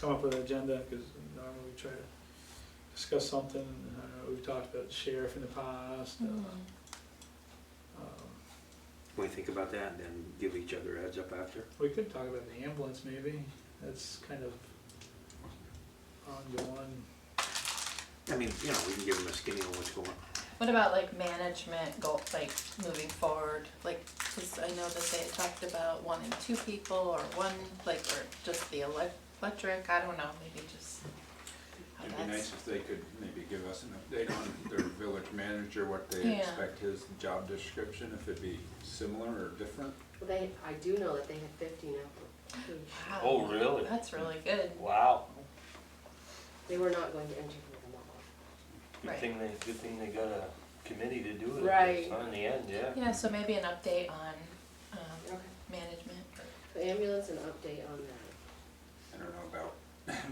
Come up with an agenda, cause normally we try to discuss something, we've talked about the sheriff in the past.
Mhm.
When we think about that, and then give each other a heads up after.
We could talk about the ambulance maybe, that's kind of ongoing.
I mean, you know, we can give them a skinny on what's going on.
What about like management goal, like moving forward, like, 'cause I know that they had talked about wanting 2 people or one, like, or just the electric, I don't know, maybe just how
It'd be
that's.
nice if they could maybe give us an update on their village manager, what they
Yeah.
expect his job description, if it'd be similar or different.
Well, I do know that they had 15 applications.
Wow.
Oh, really?
That's really good.
Wow.
They were not going to interview them all.
Right.
Good thing they got a committee to do it.
Right.
In the end, yeah.
Yeah, so maybe an update on,
Okay.
management.
So ambulance, an update on that.
I don't know about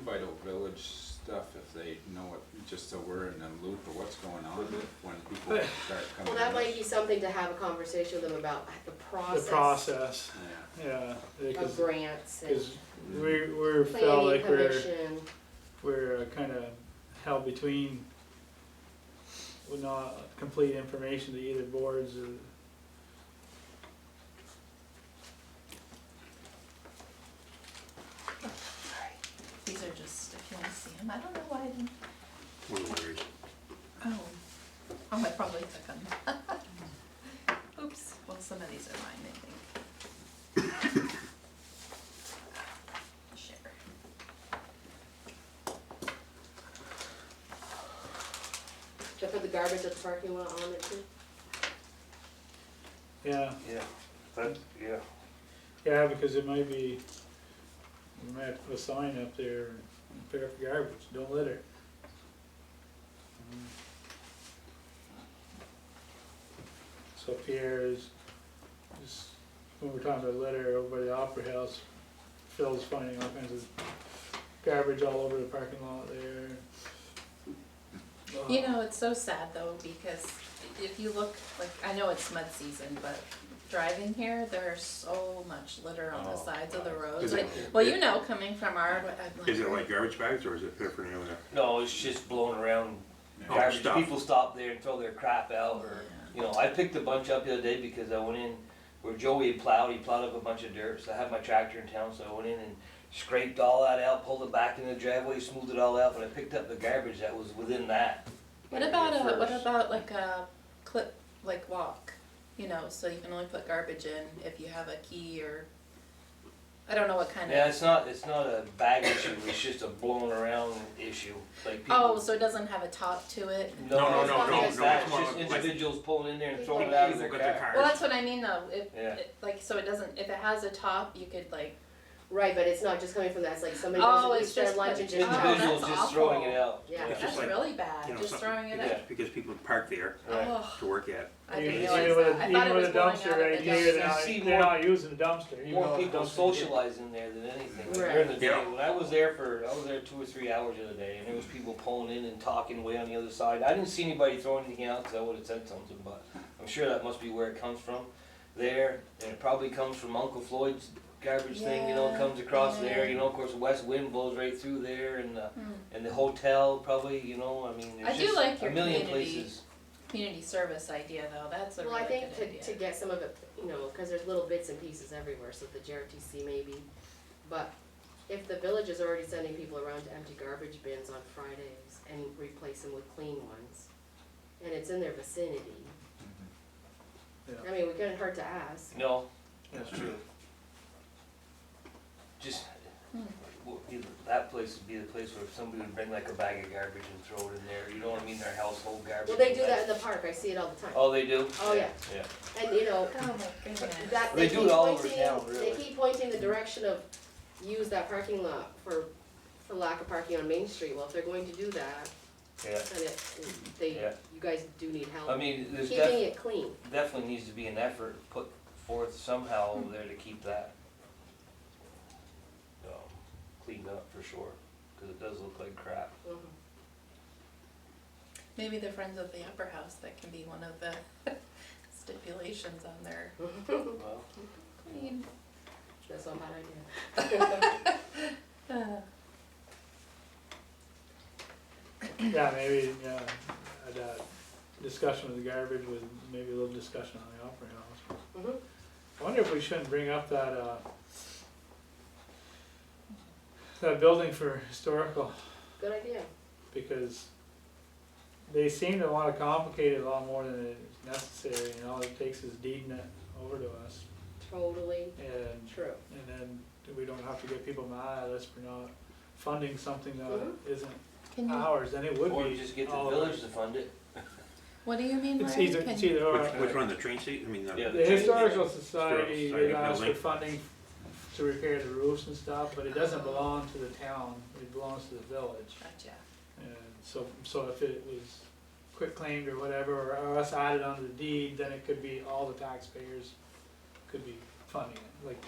Vital Village stuff, if they know it, just so we're in the loop of what's going on when people start coming.
Well, that
in.
might be something to have a conversation with them about the
The
process.
process,
Yeah.
yeah,
Of
because
grants and
we're felt
planning
like
commission.
we're kinda held between with not complete information to either boards or.
These are just, if you wanna see them, I don't know why I didn't,
One of the worries.
I probably took them. Oops, well, some of these are mine, I think. Share.
Should I put the garbage at the parking lot on it too?
Yeah,
Yeah. But, yeah.
yeah, because it might be, we might have to put a sign up there, pick up your garbage, don't litter. So Pierre is, when we're talking about litter over by the Opera House, Phil's finding all kinds of garbage all over the parking lot there.
You know, it's so sad though, because if you look, like, I know it's mud season, but driving here, there's so much litter on the
Oh,
sides of the roads.
Is it-
Like, well, you know, coming from our.
Is it like garbage bags or is it different over there?
No, it's just blowing around
Oh,
garbage.
stuff.
People stop there and throw their crap out, or, you know, I picked a bunch up the other day because I went in where Joey had plowed, he plowed up a bunch of dirt, so I had my tractor in town, so I went in and scraped all that out, pulled it back in the driveway, smoothed it all out, but I picked up the garbage that was within that.
What about
area
what
first.
about like a clip, like lock, you know, so you can only put garbage in if you have a key or, I don't know what kind
Yeah,
of.
it's not a bag issue, it's just a blowing around issue, like people.
Oh, so it doesn't have a top to it?
No,
No,
it's not
no,
just
no,
that,
it's
it's
more
just
like-
individuals pulling in there and throwing it
People
out of
People
their
got their
car.
cars.
Well, that's what I mean though, if,
Yeah.
like, so it doesn't, if it has a top, you could like,
Right, but it's not just coming from that, it's like somebody
Oh,
goes and
it's
eats their
just
lunch
the-
and just.
Oh,
Individuals
that's
just throwing
awful.
it out.
Yeah.
It's
that's
just like,
really bad,
You know,
just
something-
throwing it
because-
out.
Because people park there
Right.
Oh,
to work at.
I didn't
Even
realize
with,
that. I thought
even
it
with
was
a
going
dumpster
out
right
of the
here,
dumpster. You see
they're
more-
not using the dumpster. even
More
though the
people
dumpster-
socialize in there than anything. Like
Right.
during the day,
Yeah.
when I was there 2 or 3 hours the other day, and there was people pulling in and talking way on the other side. I didn't see anybody throw anything out because I would have said something, but I'm sure that must be where it comes from. There, and it probably comes from Uncle Floyd's garbage thing. You know, it
Yeah,
comes across
yeah.
there. You know, of course, the west wind blows right through there, and
Hmm.
the hotel probably. You know, I mean,
I
there's
do
just
like
a
your
million
community.
places.
Community service idea though, that's a
Well,
really
I think
good idea.
to get some of it, you know, cause there's little bits and pieces everywhere, so the JRTC maybe. But if the village is already sending people around to empty garbage bins on Fridays and replace them with clean ones, and it's in their vicinity.
Yeah.
I mean, we couldn't hurt to ask.
No, that's true. Just,
Hmm.
that place would be the place where somebody would bring like a bag of garbage and throw it in there, you know what I mean, their household garbage.
Well, they do that in the park, I see it all the time.
Oh, they do?
Oh, yeah.
Yeah.
And you know,
Oh my goodness.
that,
They
they
do
keep
it all over
pointing,
town,
they
really.
keep pointing the direction of use that parking lot for lack of parking on Main Street. Well, if they're going to do that,
Yeah,
then they,
Yeah.
you guys do need help.
I mean, there's
Keeping it clean.
definitely needs to be an effort put forth somehow over there to keep that cleaned up for sure, cause it does look like crap.
Mhm.
Maybe the Friends of the Upper House, that can be one of the stipulations on their
Well,
clean.
That's not a bad idea.
Yeah, maybe, yeah, that discussion with the garbage with maybe a little discussion on the Opera House.
Mhm.
I wonder if we shouldn't bring up that building for historical,
Good idea.
because they seem to wanna complicate it a lot more than is necessary, and all it takes is deeding it over to us.
Totally
And
true.
then we don't have to get people mad at us for not funding something that
Mhm.
isn't
Can you,
ours, then it would be
or just get the
all
village
ours.
to fund it.
what do you mean,
It's
Ryan?
either,
Can
it's
you-
either or.
Which one, the train station? I mean,
Yeah,
The Historical Society,
Society
they asked for
building.
funding to repair the roofs and stuff, but it doesn't belong to the town, it belongs to the village.
Gotcha.
And so if it was quitclaimed or whatever, or us added onto the deed, then it could be all the taxpayers could be funding it,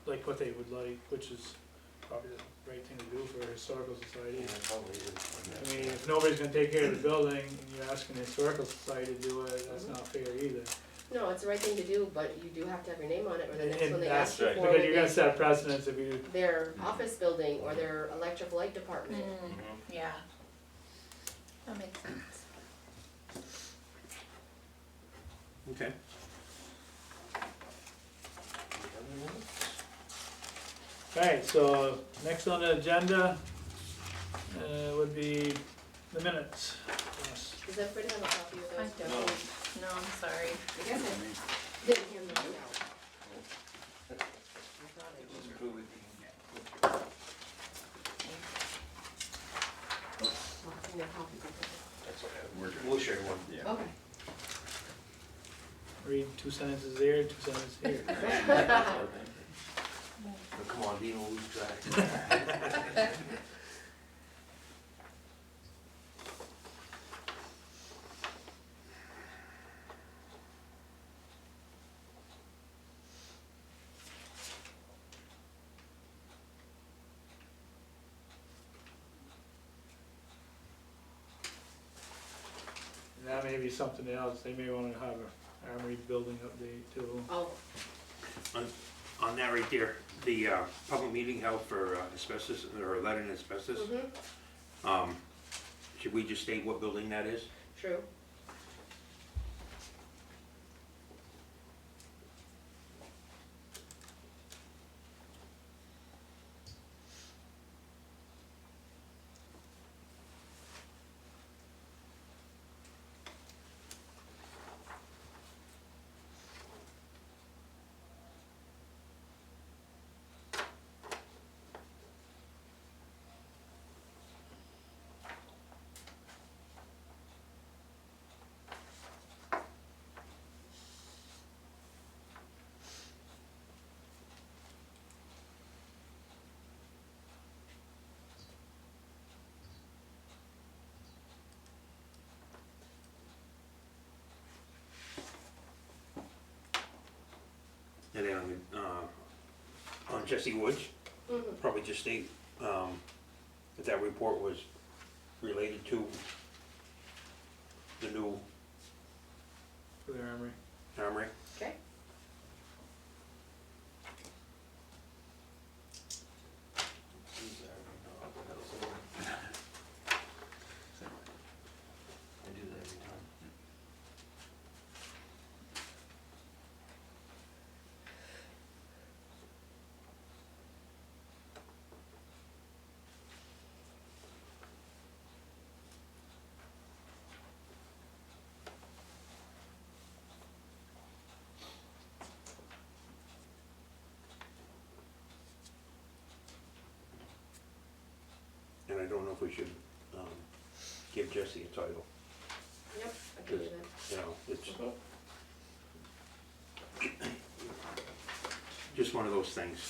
like what they would like, which is probably the right thing to do for a historical society.
Yeah, probably is.
I mean, if nobody's gonna take care of the building, and you're asking the historical society to do it, that's not fair either.
No, it's the right thing to do, but you do have to have your name on it, or the next
And
one they
that's
ask you
right,
for
because
will
you're gonna
be
set precedents if you,
their office building or their electric light department.
Mm,
Mhm.
yeah. That makes sense.
Okay.
alright, so next on the agenda, would be the minutes. Yes.
Does everybody have a copy of
I
those?
don't, no, I'm sorry.
I guess I didn't hand those out. I thought I did.
Just prove it.
Well, I have copies of it.
That's okay. We'll share one.
Yeah.
Okay.
Read 2 sentences there, 2 sentences here.
Oh, come on, Dean will lose track.
that may be something else, they may wanna have a armory building update too.
Oh,
On that right there, the public meeting held for asbestos, or lead and asbestos, should we just state what building that is?
true.
And then on Jesse Woods, probably just state that that report was related to the new
For their armory.
armory.
Okay.
I do that every time.
And I don't know if we should give Jesse a title,
Yep, I can do that.
you know, it's
Mhm.
just one of those things.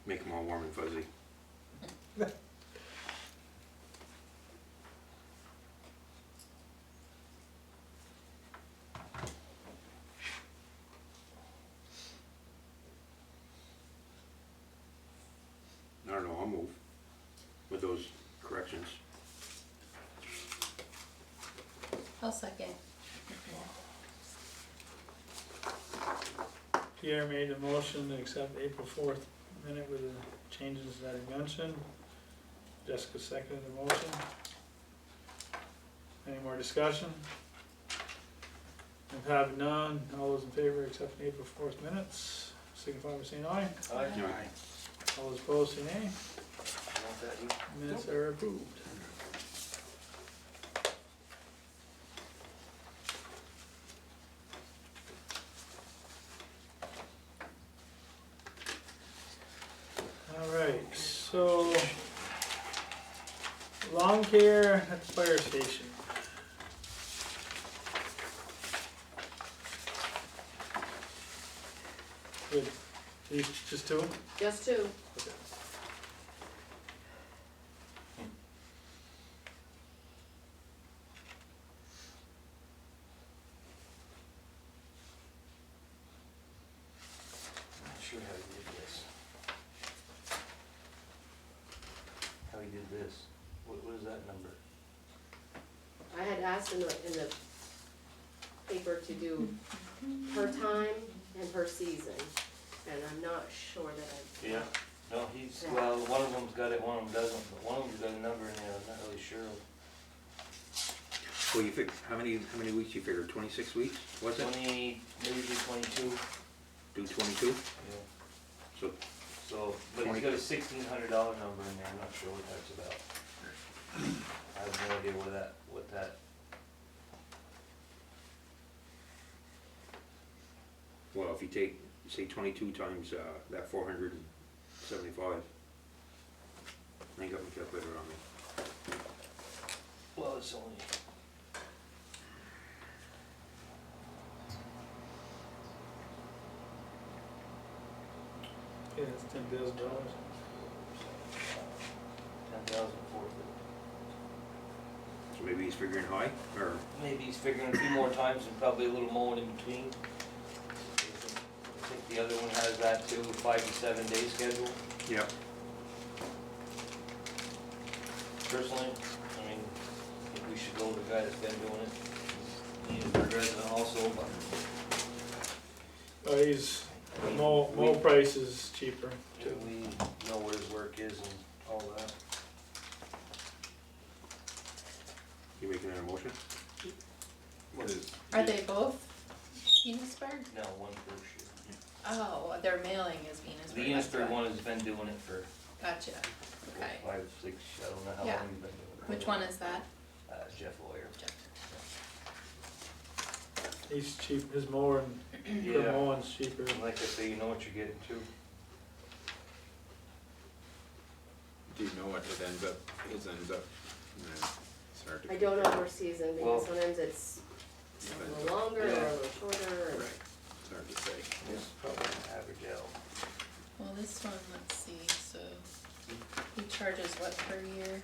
Make them all warm and fuzzy. I don't know, I'll move with those corrections.
I'll second.
Pierre made a motion to accept April 4th minute with the changes that he mentioned. Jessica seconded the motion. Any more discussion? If having none, all those in favor of accepting April 4th minutes, signify by saying aye.
Aye.
Aye.
All those opposed, say nay.
Want that, you?
Minutes are approved. All right, so lawn care at the fire station. Good. These just two?
Just two.
Okay.
Not sure how he did this. How he did this. What is that number?
I had asked in the paper to do per time and per season, and I'm not sure that I.
Yeah. No, he's, well, one of them's got it, one of them doesn't, but one of them's got a number in there, I'm not really sure.
Well, you fig, how many weeks you figure, 26 weeks, was it?
20, maybe do 22,
Do 22?
yeah.
So,
So, but he's got a $1,600 number in there, I'm not sure what that's about. I have no idea what that,
well, if you take, say 22 times that 475, I ain't got my calculator on me.
well, it's only,
Yeah, it's $10,000.
10,004.
So maybe he's figuring high, or,
Maybe he's figuring a few more times and probably a little mowing in between. I think the other one has that too, 5 to 7 day schedule.
yep.
personally, I mean, I think we should go with the guy that's been doing it. He's a resident also, but
He's, mow price is cheaper too.
we know where his work is and all that.
You making that a motion?
What is?
Are they both Enosburgh?
No, one per year.
Oh, their mailing is Enosburgh.
The
that's
Enosburgh
why.
one has been doing it for
Gotcha, okay.
5, 6, I don't know how
Yeah.
long he's been doing it.
Which one is that?
Jeff Lawyer.
He's cheap, his mower and per
Yeah.
mowing's cheaper.
And like I say, you know what you're getting to.
Do you know what it ends up, his ends up? It's hard to.
I don't know per season,
Well-
because sometimes it's a little longer or a little shorter.
Right, it's hard to say.
It's probably an average out.
Well, this one, let's see, so he charges what per year?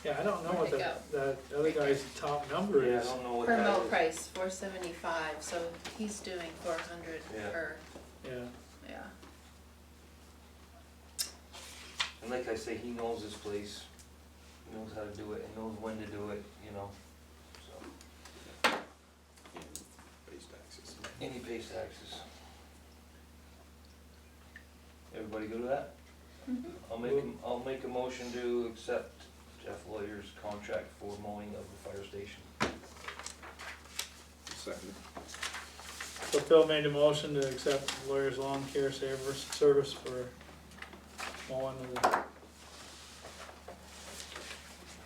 Yeah, I don't know
Where'd
what
it
that other guy's top number
Yeah, I
is.
don't know what
Per
that
mow
is.
price, 475, so he's doing 400
Yeah.
per,
Yeah,
yeah.
And like I say, he knows his place, he knows how to do it, and knows when to do it, you know, so.
And base taxes.
And he pays taxes. Everybody good with that? I'll make a motion to accept Jeff Lawyer's contract for mowing of the fire station.
Second.
so Phil made a motion to accept lawyer's lawn care service for mowing of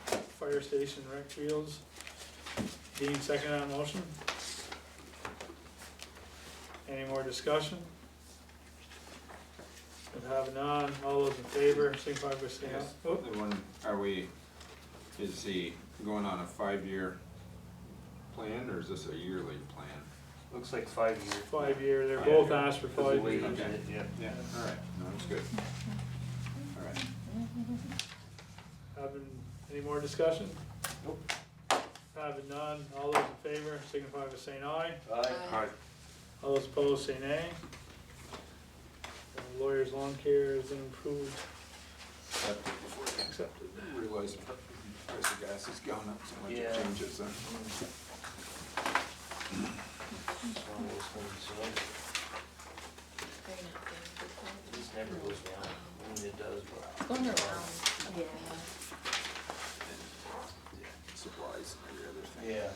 the fire station rec fields. Dean second on the motion. Any more discussion? If have none, all those in favor, signify by saying
Yes,
aye. Oh,
the one, is he going on a 5-year plan, or is this a yearly plan?
Looks like 5 years.
5 year, they're
Yeah.
both asked for
Because the
5
way
years.
he did it, yeah.
Yeah, all right, no, that's good. All right.
Having, any more discussion?
Nope.
Having none, all those in favor, signify by saying aye.
Aye.
All those opposed, say nay. The lawyer's lawn care is improved, accepted.
Realize the price of gas has gone up so much, it
Yeah.
changes,
So,
Very not good.
this never goes down, I mean, it does, but.
Going around, yeah.
supplies and every other thing.
Yeah.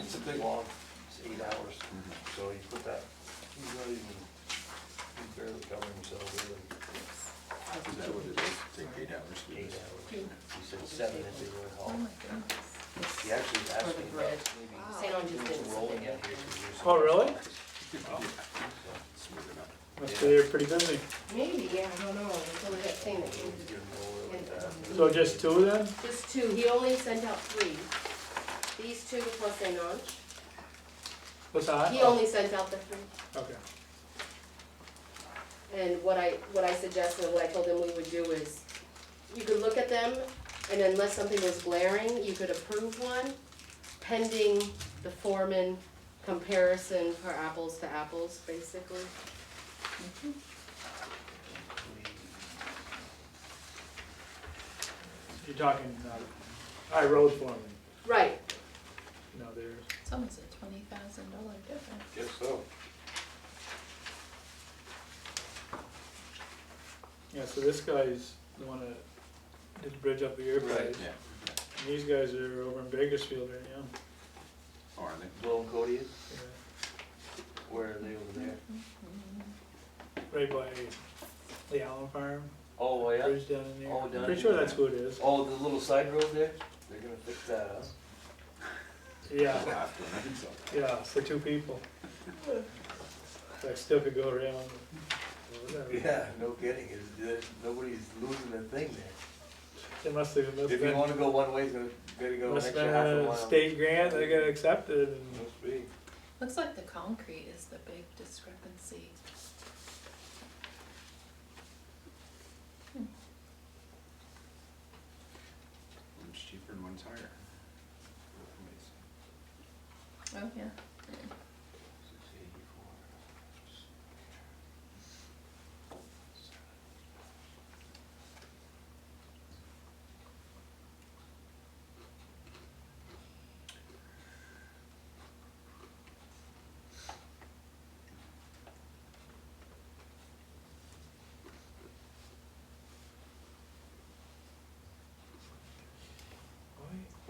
It's a big one, it's 8 hours, so you put that, he's not even, he's barely covering himself with it.
Is that what it is? Take 8 hours to do
8
this?
hours. He said 7 if they were at
Oh
home.
my goodness.
He actually asked
For
me
the
about
grid.
maybe
St. Ange's
doing
didn't
some
say
rolling
that.
out here. 'cause there's some
Oh, really?
So,
Smooth it up.
Must be, they're pretty busy.
Maybe, yeah, I don't know, until we got thing that
he's
came.
getting roller like that.
So just two then?
Just 2, he only sent out 3. These 2 plus St. Ange.
What's that?
He only sent out the 3.
Okay.
And what I suggested, what I told him we would do is, you could look at them, and unless something was glaring, you could approve one, pending the foreman comparison for apples to apples, basically.
You're talking, road foreman,
Right,
no, there's,
It's almost a $20,000 difference.
Guess so.
yeah, so this guy's the one that did the bridge up your
Right.
place.
Yeah.
And these guys are over in Bakersfield right now.
Oh, are they?
Will and Cody is,
Yeah.
where are they over there?
Right by the Allen Farm,
Oh, yeah?
bridge down in there.
Oh, down
Pretty sure
here.
that's who it is.
Oh, the little side road there? They're gonna fix that, huh?
Yeah,
Last one, I think so.
yeah, for 2 people. So I still could go around. Whatever.
Yeah, no kidding, nobody's losing a thing there.
They must have,
If you wanna go one way, it's gotta go an
must
extra
have
half a
been
mile.
a state grant, they got accepted and.
Must be.
Looks like the concrete is the big discrepancy.
One's cheaper and one's higher.
Oh, yeah.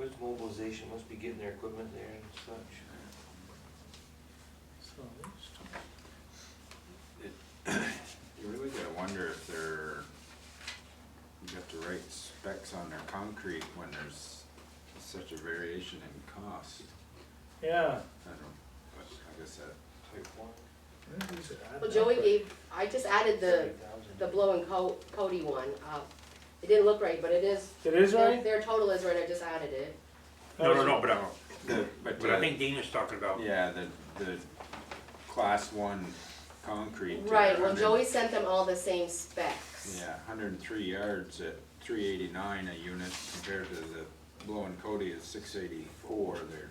There's mobilization, must be getting their equipment there and such.
So,
You really gotta wonder if they're, you got the right specs on their concrete when there's such a variation in cost.
yeah.
I don't know, but I guess that,
Type 1,
Well, Joey I just added the
30,000.
blow and Cody one. It didn't look right, but it is.
It is right?
Their total is right, I just added it.
No, but I
the,
think Dana's talking about.
yeah, the class one concrete.
Right, well,
100
Joey sent them all the same specs.
Yeah, 103 yards at 389 a unit compared to the blow and Cody is 684 there.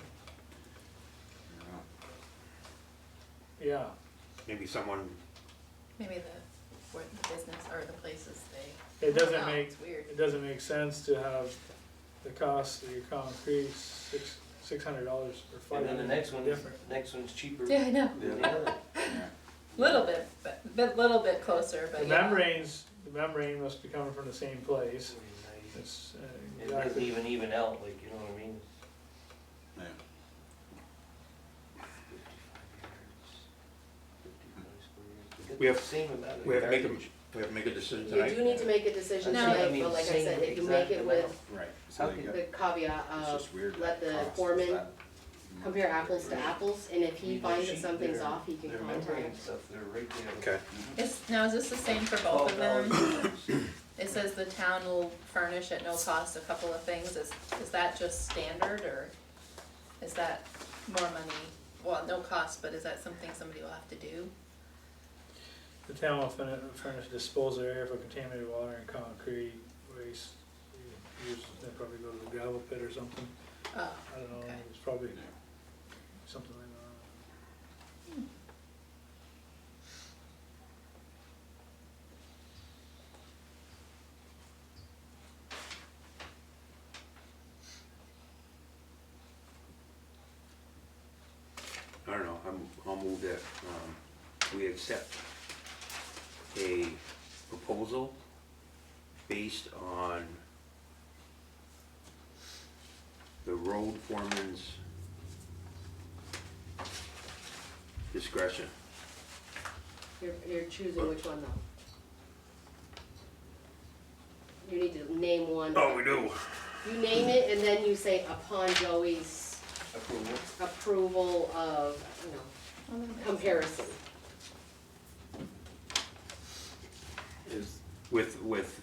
You know,
Yeah,
Maybe someone,
Maybe where the business or the places
it
I don't
doesn't
know,
make,
it's weird.
it doesn't make sense to have the cost of your concrete $600 or $500
And then the
different.
next one's cheaper
Yeah, I know,
than the other.
yeah.
little bit, but little bit closer, but
The
yeah.
membrane must be coming from the same place. It's
It doesn't
exactly,
even out, like, you know what I mean?
Yeah.
55 yards, 55 square yards.
We have-
Same amount of
we have to make
yardage.
a decision
You
tonight.
do need to make a decision
No.
tonight,
I mean,
but like I
same
said, if you
exact
make it
amount.
with
Right, so
Okay.
they got,
the caveat
it's
of
just weird.
let
that
the
cost
foreman
is that
compare apples to apples, and if he
The
finds that
sheet,
something's
their-
off, he can
their
contact.
membrane stuff, they're right there.
Okay.
Now, is this the same for both of them?
$12.
It says the town will furnish at no cost a couple of things, is that just standard, or is that more money? Well, no cost, but is that something somebody will have to do?
the town will furnish a disposal area for contaminated water and concrete waste. They'll probably go to the gravel pit or something.
Oh,
I don't know,
okay.
it's probably something like that.
I don't know, I'll move that, we accept a proposal based on the road foreman's discretion.
You're choosing which one though? You need to name one.
Oh, we do.
You name it and then you say upon Joey's
Approval.
approval of,
Well, that makes
comparison.
Is,
With,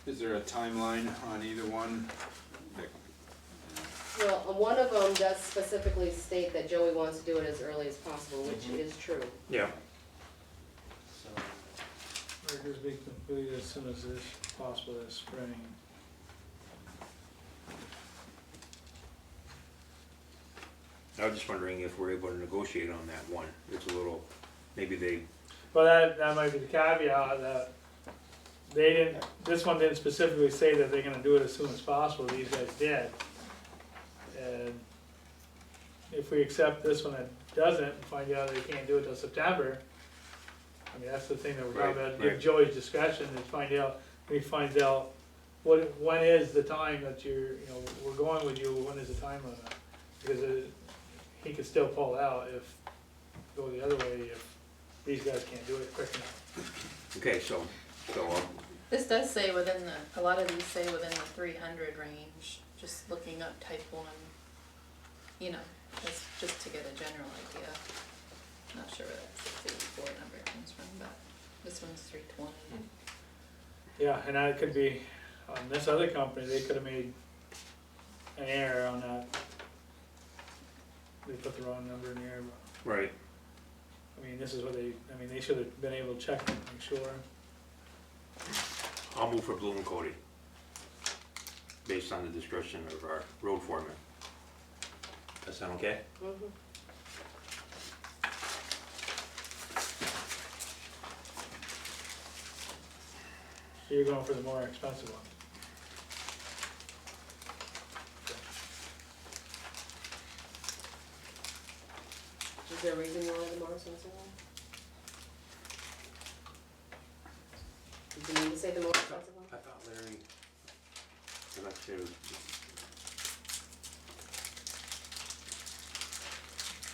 is there a timeline on either one? Like,
Well, one of them does specifically state that Joey wants to do it as early as possible, which is true.
yeah,
So,
Or just be completed as soon as this possible this spring.
I was just wondering if we're able to negotiate on that one. It's a little, maybe they,
Well, that might be the caveat that they didn't, this one didn't specifically say that they're gonna do it as soon as possible, these guys did. And if we accept this one that doesn't, and find out they can't do it till September, I mean, that's the thing that we're talking
Right,
about, give
right.
Joey's discretion and find out, when he finds out when is the time that you're, we're going with you, when is the time limit? Because he could still pull out if, go the other way, if these guys can't do it quick enough.
okay, so,
This does say a lot of these say within the 300 range, just looking up type 1, just to get a general idea. Not sure where that 684 number comes from, but this one's 320.
Yeah, and that could be, on this other company, they could have made an error on that. They put the wrong number in there, but,
right,
I mean, this is what they should have been able to check and make sure.
I'll move for Blue and Cody. Based on the discretion of our road foreman. That sound okay?
Mhm.
So you're going for the more expensive one.
Is there a reason you wanted the more expensive one? Did you mean to say the more expensive one?
I thought Very, I'd like to,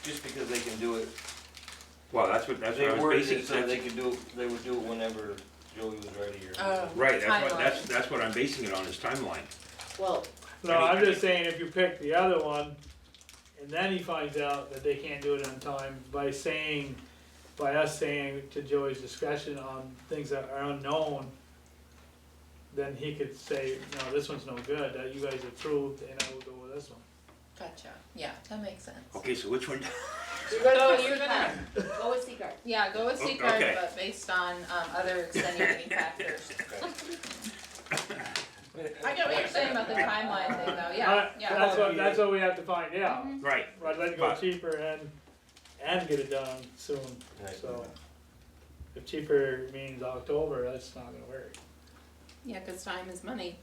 Just because they can do it,
well, that's what I
they
was
worded
basing,
it so they could do it, they would do it whenever Joey was ready or.
Oh.
right,
Timeline.
that's what I'm basing it on, is timeline.
Well,
No, I'm just saying if you pick the other one, and then he finds out that they can't do it on time by us saying to Joey's discussion on things that are unknown, then he could say, no, this one's no good, that you guys approved, and I will go with this one.
Gotcha, yeah, that makes sense.
Okay, so which one?
you're gonna
Oh,
go
you're
with
gonna-
C-card. Go with C-card.
Yeah, go with C-card,
Okay.
but based on, other extenuating factors. I get what you're saying about the timeline thing though, yeah, yeah.
That's what we have to find out,
Mhm.
Right,
rather than go
But-
cheaper and get it done soon,
Right.
so. If cheaper means October, that's not gonna work.
Yeah, cause time is money.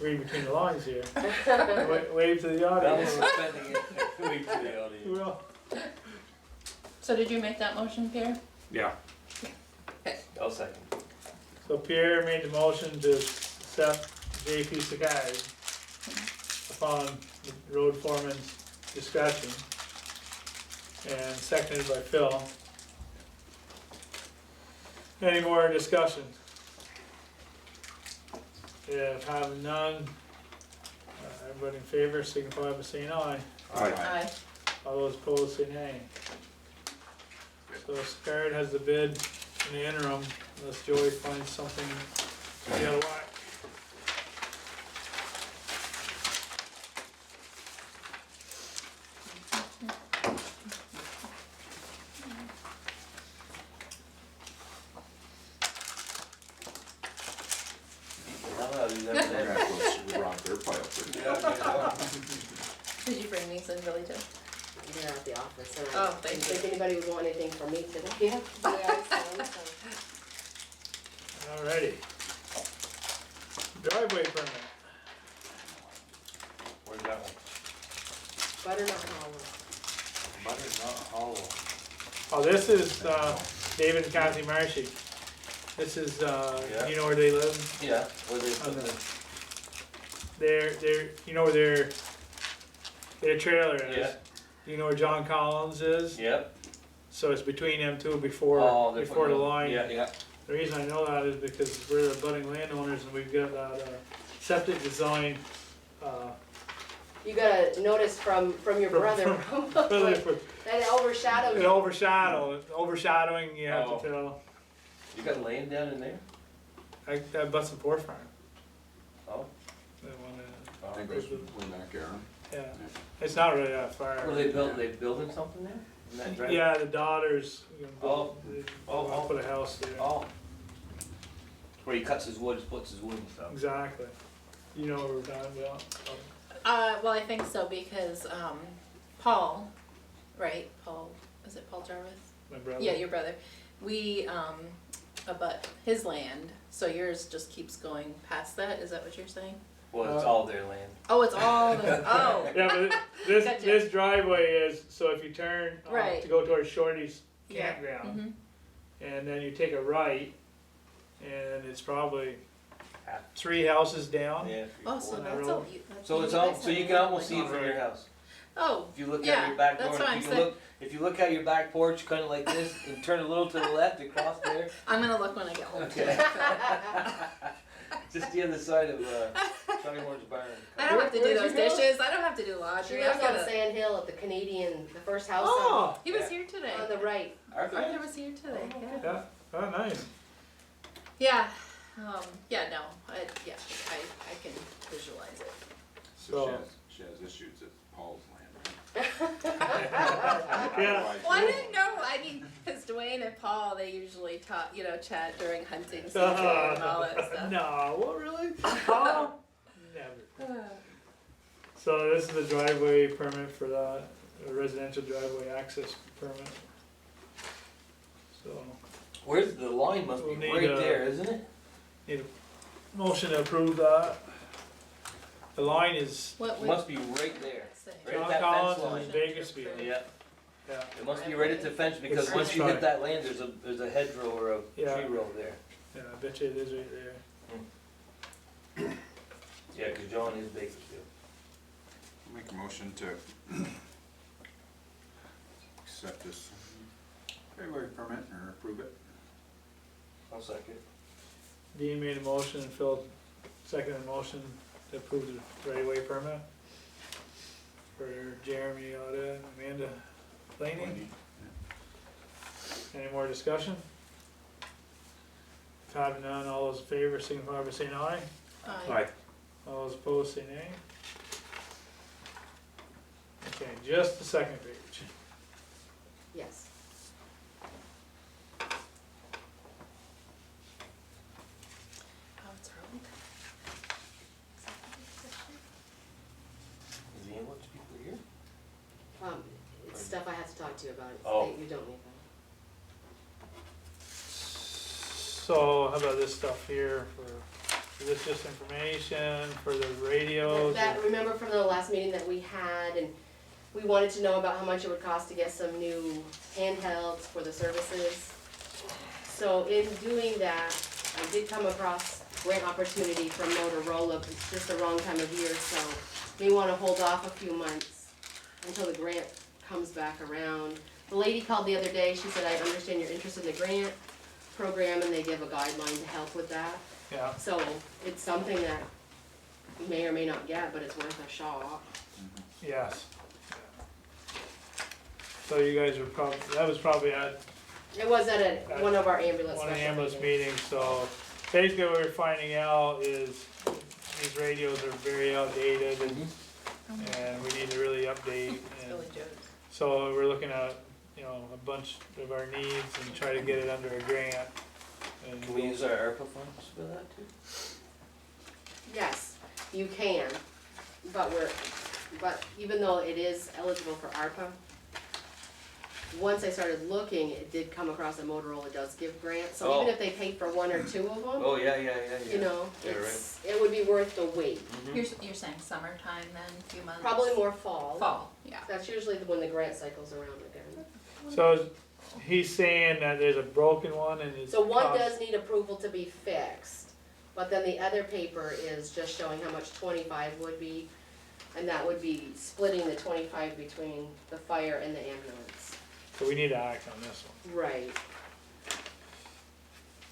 Read between the lines here. Wave to the
That was
audience.
suspending it, wait to the audience.
Well,
So did you make that motion, Pierre?
yeah.
I'll second.
so Pierre made the motion to accept JP Sakai upon the road foreman's discussion. And seconded by Phil. Any more discussion? If have none, everybody in favor signify by saying aye.
Aye. All
All those opposed say nay. So Scarrett has the bid in the interim, unless Joey finds something the other way.
I don't know how to do that for
They're
them.
gonna have to rock their pile pretty good.
Did you bring these in, Billy, too?
They're at the office, and
Oh,
I
thank
didn't
you.
think anybody would want anything from me today. Yeah, so.
Alrighty. Driveway permit.
Where's that one?
Butternut Hollow.
Butternut Hollow.
Oh, this is, David and Kathy Marshy. This is,
Yeah.
you know where they live?
Yeah, where they put
On
the,
They're, you know where their trailer is?
yeah,
You know where John Collins is?
yep.
So it's between them two
Oh,
before
they're
the
putting-
line.
Yeah, yeah.
The reason I know that is because we're the budding landowners and we've got that, septic design,
You got a notice from your brother.
really for,
That it overshadowed
it
you.
overshadowing, you have
Oh.
to tell.
You got land down in there?
That Butts and Poor Farm.
Oh.
They wanna,
I think it goes way back, Aaron.
yeah, it's not really that far.
Were they building something there? In that driveway?
Yeah, the daughters, you know,
Oh.
they
Oh,
wanna
oh.
put a house there.
Oh. Where he cuts his wood, splits his wood and stuff.
Exactly. You know what we're talking about?
Well, I think so because, Paul, right, Paul, is it Paul Jarvis?
My brother.
Yeah, your brother. We, abut his land, so yours just keeps going past that, is that what you're saying?
Well, it's all their land.
Oh, it's all the, oh,
Yeah, but this,
Gotcha.
this driveway is, so if you turn
Right.
to go towards Shorty's
yeah.
campground,
Mhm.
and then you take a right, and it's probably
Half.
3 houses down.
Yeah.
Oh, so
On that
that's
road.
all, that's.
So it's
you
all,
guys
so you
have
can
it,
almost see
like,
it from your house.
Oh,
If you look
Yeah,
at your back
that's
door,
what I'm
if you can
saying.
look, if you look at your back porch, kinda like this, and turn a little to the left across there.
I'm gonna look when I get home too.
Okay. Just the other side of, Johnny Moore's barn.
I don't have to do
Where's
those
your house?
dishes, I don't have to do
She
laundry,
lives
I've
on
got a,
Sand Hill at the Canadian, the first house
Oh,
he was
Yeah.
here today.
on the right.
Arthur?
Arthur was here today,
Oh,
yeah.
yeah, oh, nice.
Yeah, yeah, no, I can visualize it.
So she has issues at Paul's land, right?
Yeah.
Otherwise,
Well, I didn't know, I mean, cause Dwayne and Paul, they usually talk, chat during hunting season and all that stuff.
No, what really? Oh, never. So this is the driveway permit for that, a residential driveway access permit. So,
Where's the line must be
We'll need,
right there, isn't it?
need a motion to approve that. The line is
What
It
would
must be right there.
say?
Right at
John
that
Collins
fence line.
and Bakersfield.
Yeah,
Yeah,
it must be right at the fence because
It's
once you
fine.
hit that land, there's a hedgerow or a
Yeah.
tree row there.
Yeah, I bet you it is right there.
Yeah, cause John is Bakersfield.
Make a motion to accept this right-of-way permit or approve it.
I'll second.
Dean made a motion, and Phil seconded the motion to approve the right-of-way permit for Jeremy Oda and Amanda Laney. Any more discussion? If having none, all those in favor, signify by saying aye.
Aye.
All those opposed, say nay. Okay, just the second page.
Yes.
Oh, it's wrong.
Is the ambulance people here?
It's stuff I have to talk to you about,
Oh.
you don't need that.
So how about this stuff here is this just information for the radios?
That, remember from the last meeting that we had, and we wanted to know about how much it would cost to get some new handhelds for the services. So in doing that, I did come across grant opportunity from Motorola, but it's just the wrong time of year, so we wanna hold off a few months until the grant comes back around. The lady called the other day, she said, I understand you're interested in the grant program, and they give a guideline to help with that.
Yeah,
So it's something that you may or may not get, but it's worth a shot.
yes. So you guys were probably, that was probably at
It was at one of our ambulance
one of the
special
ambulance
meetings.
meetings, so basically what we're finding out is these radios are very outdated and we need to really update.
It's
And
really good.
so we're looking at, you know, a bunch of our needs and try to get it under a grant. And
Can we use our ARPA funds for that too?
Yes, you can, but even though it is eligible for ARPA, once I started looking, it did come across that Motorola does give grants, so even
Oh.
if they pay for one or two of them,
Oh, yeah.
you know,
Yeah,
it would be worth the wait.
You're saying summertime then, a few months?
Probably more fall.
Fall, yeah.
That's usually when the grant cycle's around again.
so he's saying that there's a broken one and it's.
So one
cost-
does need approval to be fixed, but then the other paper is just showing how much 25 would be, and that would be splitting the 25 between the fire and the ambulance.
So we need to act on this one.
Right.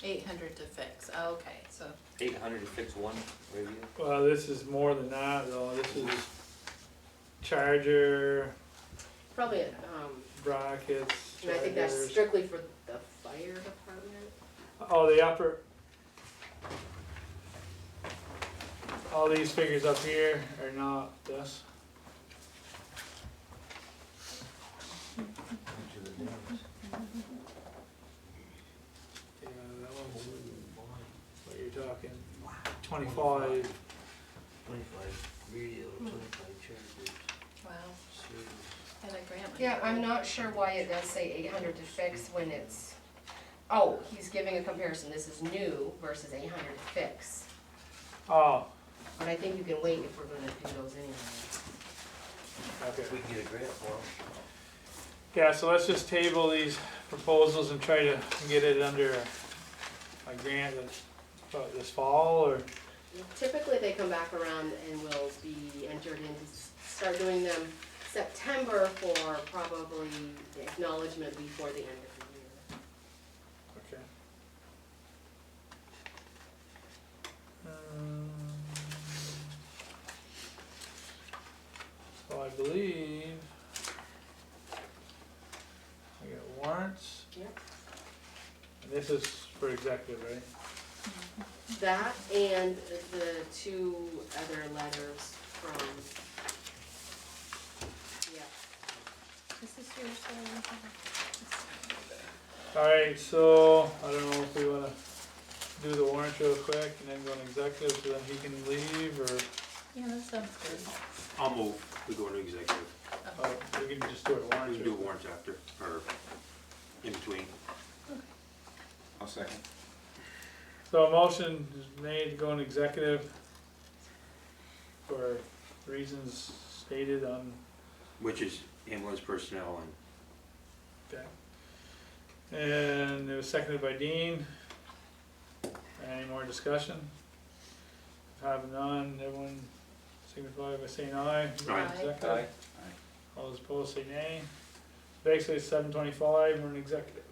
800 to fix, okay, so,
800 to fix one radio?
Well, this is more than that though, this is charger,
Probably,
brackets,
and I think that's
chargers.
strictly for the fire department.
Oh, the upper. All these figures up here are not this. Yeah, that one's what you're talking, 25.
25 radio, 25 chargers,
wow,
servers.
and a grant.
Yeah, I'm not sure why it does say 800 to fix when it's, oh, he's giving a comparison, this is new versus 800 to fix.
Oh,
But I think you can wait if we're gonna do those anyway.
okay.
We can get a grant for them.
Yeah, so let's just table these proposals and try to get it under a grant that's about this fall or,
Typically, they come back around and will be entered in, start doing them September for probably the acknowledgement before the end of the year.
okay. So I believe I got warrants.
Yep.
And this is for executive, right?
That and the two other letters from, yeah.
This is yours,
Alright, so I don't know if we wanna do the warrants real quick and then go in executive so then he can leave or,
yeah, that sounds good.
I'll move, we go into executive.
we can just do it
We
warrants.
can do
real quick.
warrants after, or in between.
I'll second.
So a motion is made to go in executive for reasons stated on,
Which is ambulance personnel and
okay. And it was seconded by Dean. Any more discussion? Have none, everyone signify by saying aye.
Aye.
Executive.
Aye.
All those opposed say nay. Basically, it's 7:25, we're in executive.